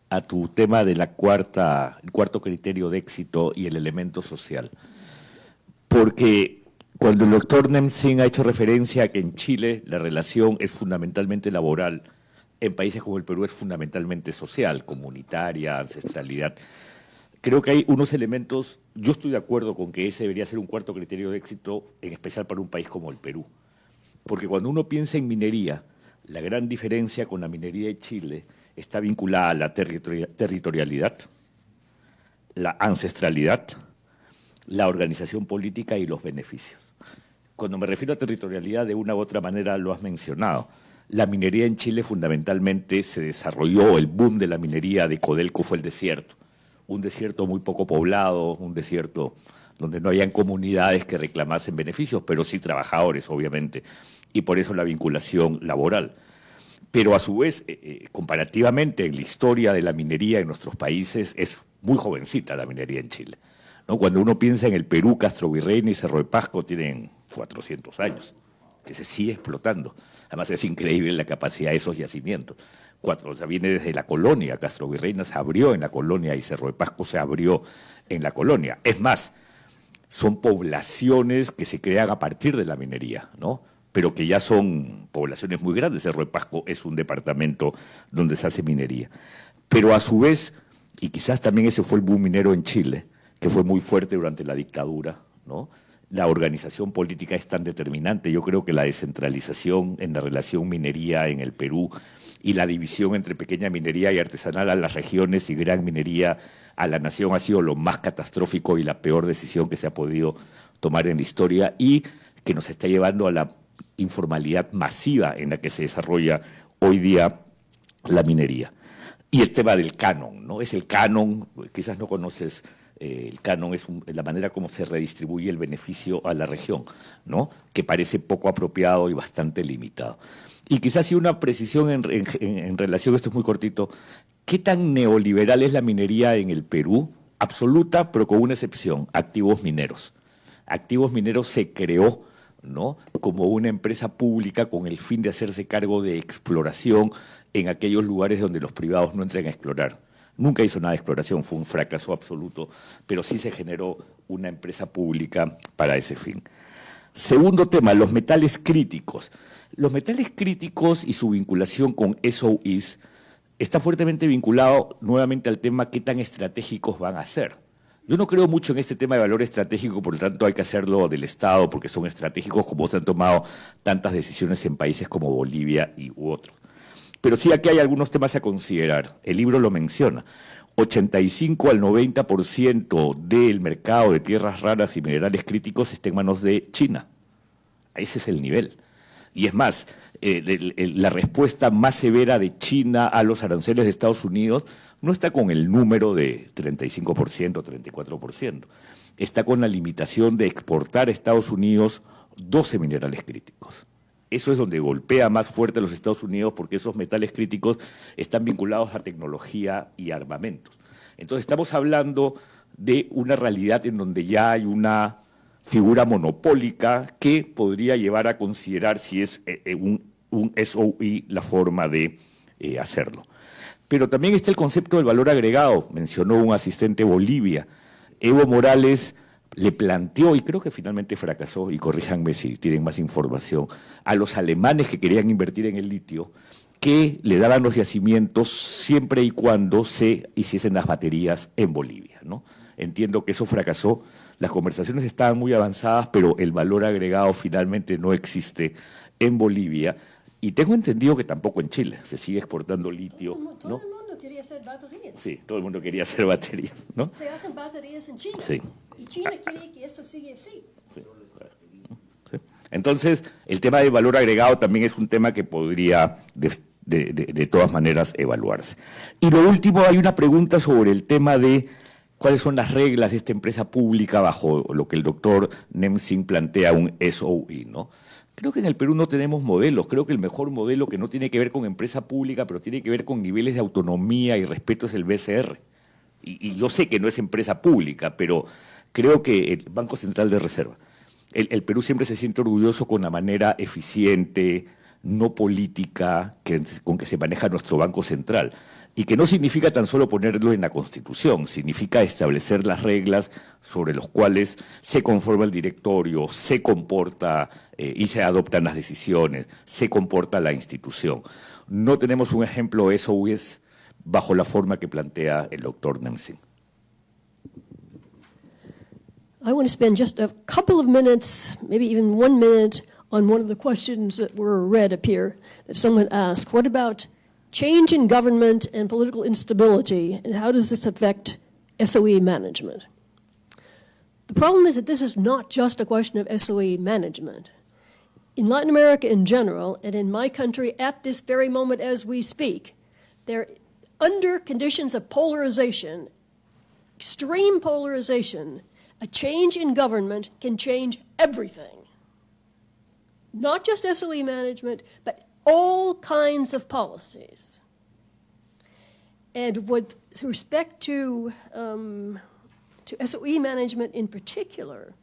Speaker 5: a tu tema de el cuarto criterio de éxito y el elemento social. Porque cuando el doctor Nem Singh ha hecho referencia a que en Chile la relación es fundamentalmente laboral, en países como el Perú es fundamentalmente social, comunitaria, ancestralidad. Creo que hay unos elementos, yo estoy de acuerdo con que ese debería ser un cuarto criterio de éxito, en especial para un país como el Perú. Porque cuando uno piensa en minería, la gran diferencia con la minería de Chile está vinculada a la territorialidad, la ancestralidad, la organización política y los beneficios. Cuando me refiero a territorialidad, de una u otra manera lo has mencionado. La minería en Chile fundamentalmente se desarrolló, el boom de la minería de Codelco fue el desierto. Un desierto muy poco poblado, un desierto donde no habían comunidades que reclamasen beneficios, pero sí trabajadores, obviamente, y por eso la vinculación laboral. Pero a su vez, comparativamente, en la historia de la minería en nuestros países es muy jovencita la minería en Chile, ¿no? Cuando uno piensa en el Perú, Castro Virreyna y Cerro de Pasco tienen 400 años, que se sigue explotando. Además es increíble la capacidad de esos yacimientos. O sea, viene desde la colonia, Castro Virreyna se abrió en la colonia y Cerro de Pasco se abrió en la colonia. Es más, son poblaciones que se crean a partir de la minería, ¿no? Pero que ya son poblaciones muy grandes. Cerro de Pasco es un departamento donde se hace minería. Pero a su vez, y quizás también ese fue el boom minero en Chile, que fue muy fuerte durante la dictadura, ¿no? La organización política es tan determinante. Yo creo que la descentralización en la relación minería en el Perú y la división entre pequeña minería y artesanal a las regiones y gran minería a la nación ha sido lo más catastrófico y la peor decisión que se ha podido tomar en la historia y que nos está llevando a la informalidad masiva en la que se desarrolla hoy día la minería. Y el tema del canon, ¿no? Es el canon, quizás no conoces. El canon es la manera como se redistribuye el beneficio a la región, ¿no? Que parece poco apropiado y bastante limitado. Y quizás sí una precisión en relación, esto es muy cortito, ¿qué tan neoliberal es la minería en el Perú? Absoluta, pero con una excepción, Activos Mineros. Activos Mineros se creó, ¿no?, como una empresa pública con el fin de hacerse cargo de exploración en aquellos lugares donde los privados no entran a explorar. Nunca hizo nada de exploración, fue un fracaso absoluto, pero sí se generó una empresa pública para ese fin. Segundo tema, los metales críticos. Los metales críticos y su vinculación con SOEs está fuertemente vinculado nuevamente al tema qué tan estratégicos van a ser. Yo no creo mucho en este tema de valor estratégico, por lo tanto hay que hacerlo del Estado porque son estratégicos como se han tomado tantas decisiones en países como Bolivia u otros. Pero sí aquí hay algunos temas a considerar. El libro lo menciona. 85 al 90% del mercado de tierras raras y minerales críticos está en manos de China. Ese es el nivel. Y es más, la respuesta más severa de China a los aranceles de Estados Unidos no está con el número de 35%, 34%. Está con la limitación de exportar a Estados Unidos 12 minerales críticos. Eso es donde golpea más fuerte a los Estados Unidos porque esos metales críticos están vinculados a tecnología y armamentos. Entonces estamos hablando de una realidad en donde ya hay una figura monopólica que podría llevar a considerar si es un SOE la forma de hacerlo. Pero también está el concepto del valor agregado, mencionó un asistente de Bolivia. Evo Morales le planteó, y creo que finalmente fracasó, y corríjanme si tienen más información, a los alemanes que querían invertir en el litio, que le daban los yacimientos siempre y cuando se hiciesen las baterías en Bolivia, ¿no? Entiendo que eso fracasó, las conversaciones estaban muy avanzadas, pero el valor agregado finalmente no existe en Bolivia, y tengo entendido que tampoco en Chile, se sigue exportando litio,
Speaker 4: Todo
Speaker 5: ¿no?
Speaker 4: el mundo quería hacer baterías.
Speaker 5: Sí, todo el mundo quería hacer baterías, ¿no?
Speaker 4: Se hacen baterías en China.
Speaker 5: Sí.
Speaker 4: Y China quiere que eso siga así.
Speaker 5: Sí. Sí. Entonces, el tema de valor agregado también es un tema que podría de todas maneras evaluarse. Y lo último, hay una pregunta sobre el tema de cuáles son las reglas de esta empresa pública bajo lo que el doctor Nem Singh plantea, un SOE, ¿no? Creo que en el Perú no tenemos modelos. Creo que el mejor modelo, que no tiene que ver con empresa pública, pero tiene que ver con niveles de autonomía y respeto, es el BCR. Y yo sé que no es empresa pública, pero creo que el Banco Central de Reserva, el Perú siempre se siente orgulloso con la manera eficiente, no política, con que se maneja nuestro Banco Central. Y que no significa tan solo ponerlo en la Constitución, significa establecer las reglas sobre las cuales se conforma el directorio, se comporta y se adoptan las decisiones, se comporta la institución. No tenemos un ejemplo de eso, es bajo la forma que plantea el doctor Nem Singh.
Speaker 4: I want to spend just a couple of minutes, maybe even 1 minute, on one of the questions that were read up here that someone asked. What about change in government and political instability, and how does this affect SOE management? The problem is that this is not just a question of SOE management. In Latin America in general, and in my country at this very moment as we speak, they're under conditions of polarization, extreme polarization. A change in government can change everything. Not just SOE management, but all kinds of policies. And with respect to SOE management in particular,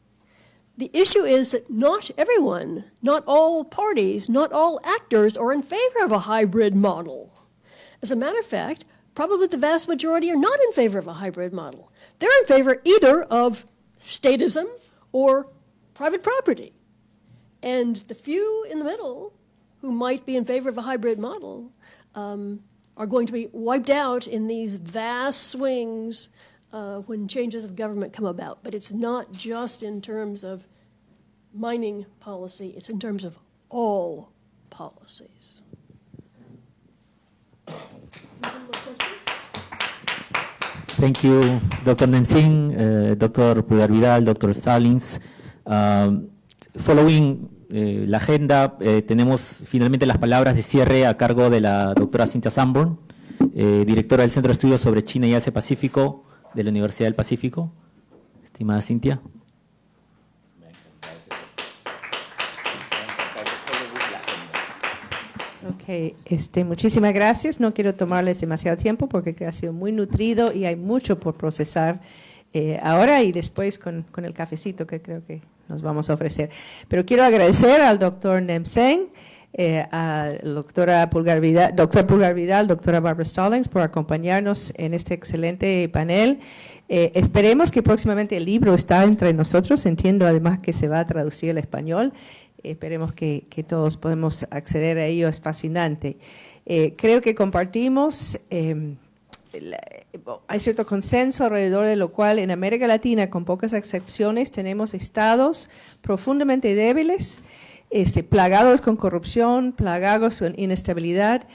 Speaker 4: the issue is that not everyone, not all parties, not all actors are in favor of a hybrid model. As a matter of fact, probably the vast majority are not in favor of a hybrid model. They're in favor either of statism or private property. And the few in the middle who might be in favor of a hybrid model are going to be wiped out in these vast swings when changes of government come about. But it's not just in terms of mining policy, it's in terms of all policies.
Speaker 1: Thank you, Dr. Nem Singh, Dr. Pulgar Vidal, Dr. Stallings. Following la agenda, tenemos finalmente las palabras de cierre a cargo de la doctora Cynthia Sanborn, directora del Centro de Estudios sobre China y Asia Pacífico de la Universidad del Pacífico. Estimada Cynthia.
Speaker 6: Okay, muchísimas gracias. No quiero tomarles demasiado tiempo porque ha sido muy nutrido y hay mucho por procesar ahora y después con el cafecito que creo que nos vamos a ofrecer. Pero quiero agradecer al doctor Nem Singh, a la doctora Pulgar Vidal, doctora Barbara Stallings por acompañarnos en este excelente panel. Esperemos que próximamente el libro está entre nosotros. Entiendo además que se va a traducir al español. Esperemos que todos podemos acceder a ello, es fascinante. Creo que compartimos, hay cierto consenso alrededor de lo cual en América Latina, con pocas excepciones, tenemos estados profundamente débiles, plagados con corrupción, plagados con inestabilidad,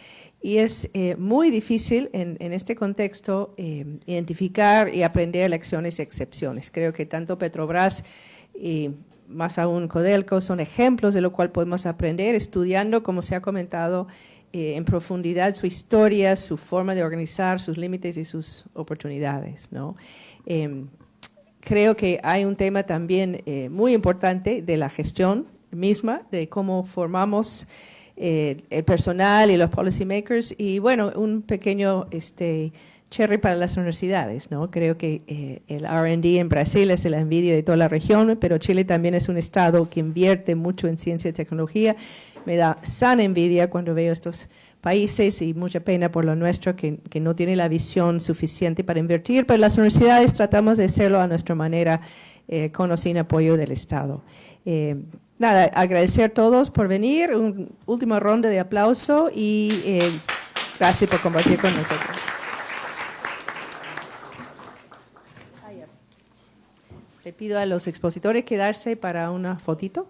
Speaker 6: y es muy difícil en este contexto identificar y aprender lecciones y excepciones. Creo que tanto Petrobras y más aún Codelco son ejemplos de lo cual podemos aprender estudiando, como se ha comentado, en profundidad su historia, su forma de organizar, sus límites y sus oportunidades, ¿no? Creo que hay un tema también muy importante de la gestión misma, de cómo formamos el personal y los policymakers, y bueno, un pequeño cherry para las universidades, ¿no? Creo que el R&D en Brasil es la envidia de toda la región, pero Chile también es un estado que invierte mucho en ciencia y tecnología. Me da sana envidia cuando veo estos países y mucha pena por lo nuestro que no tiene la visión suficiente para invertir, pero las universidades tratamos de hacerlo a nuestra manera con o sin apoyo del Estado. Nada, agradecer a todos por venir, una última ronda de aplauso y gracias por compartir con nosotros. Le pido a los expositores quedarse para una fotito.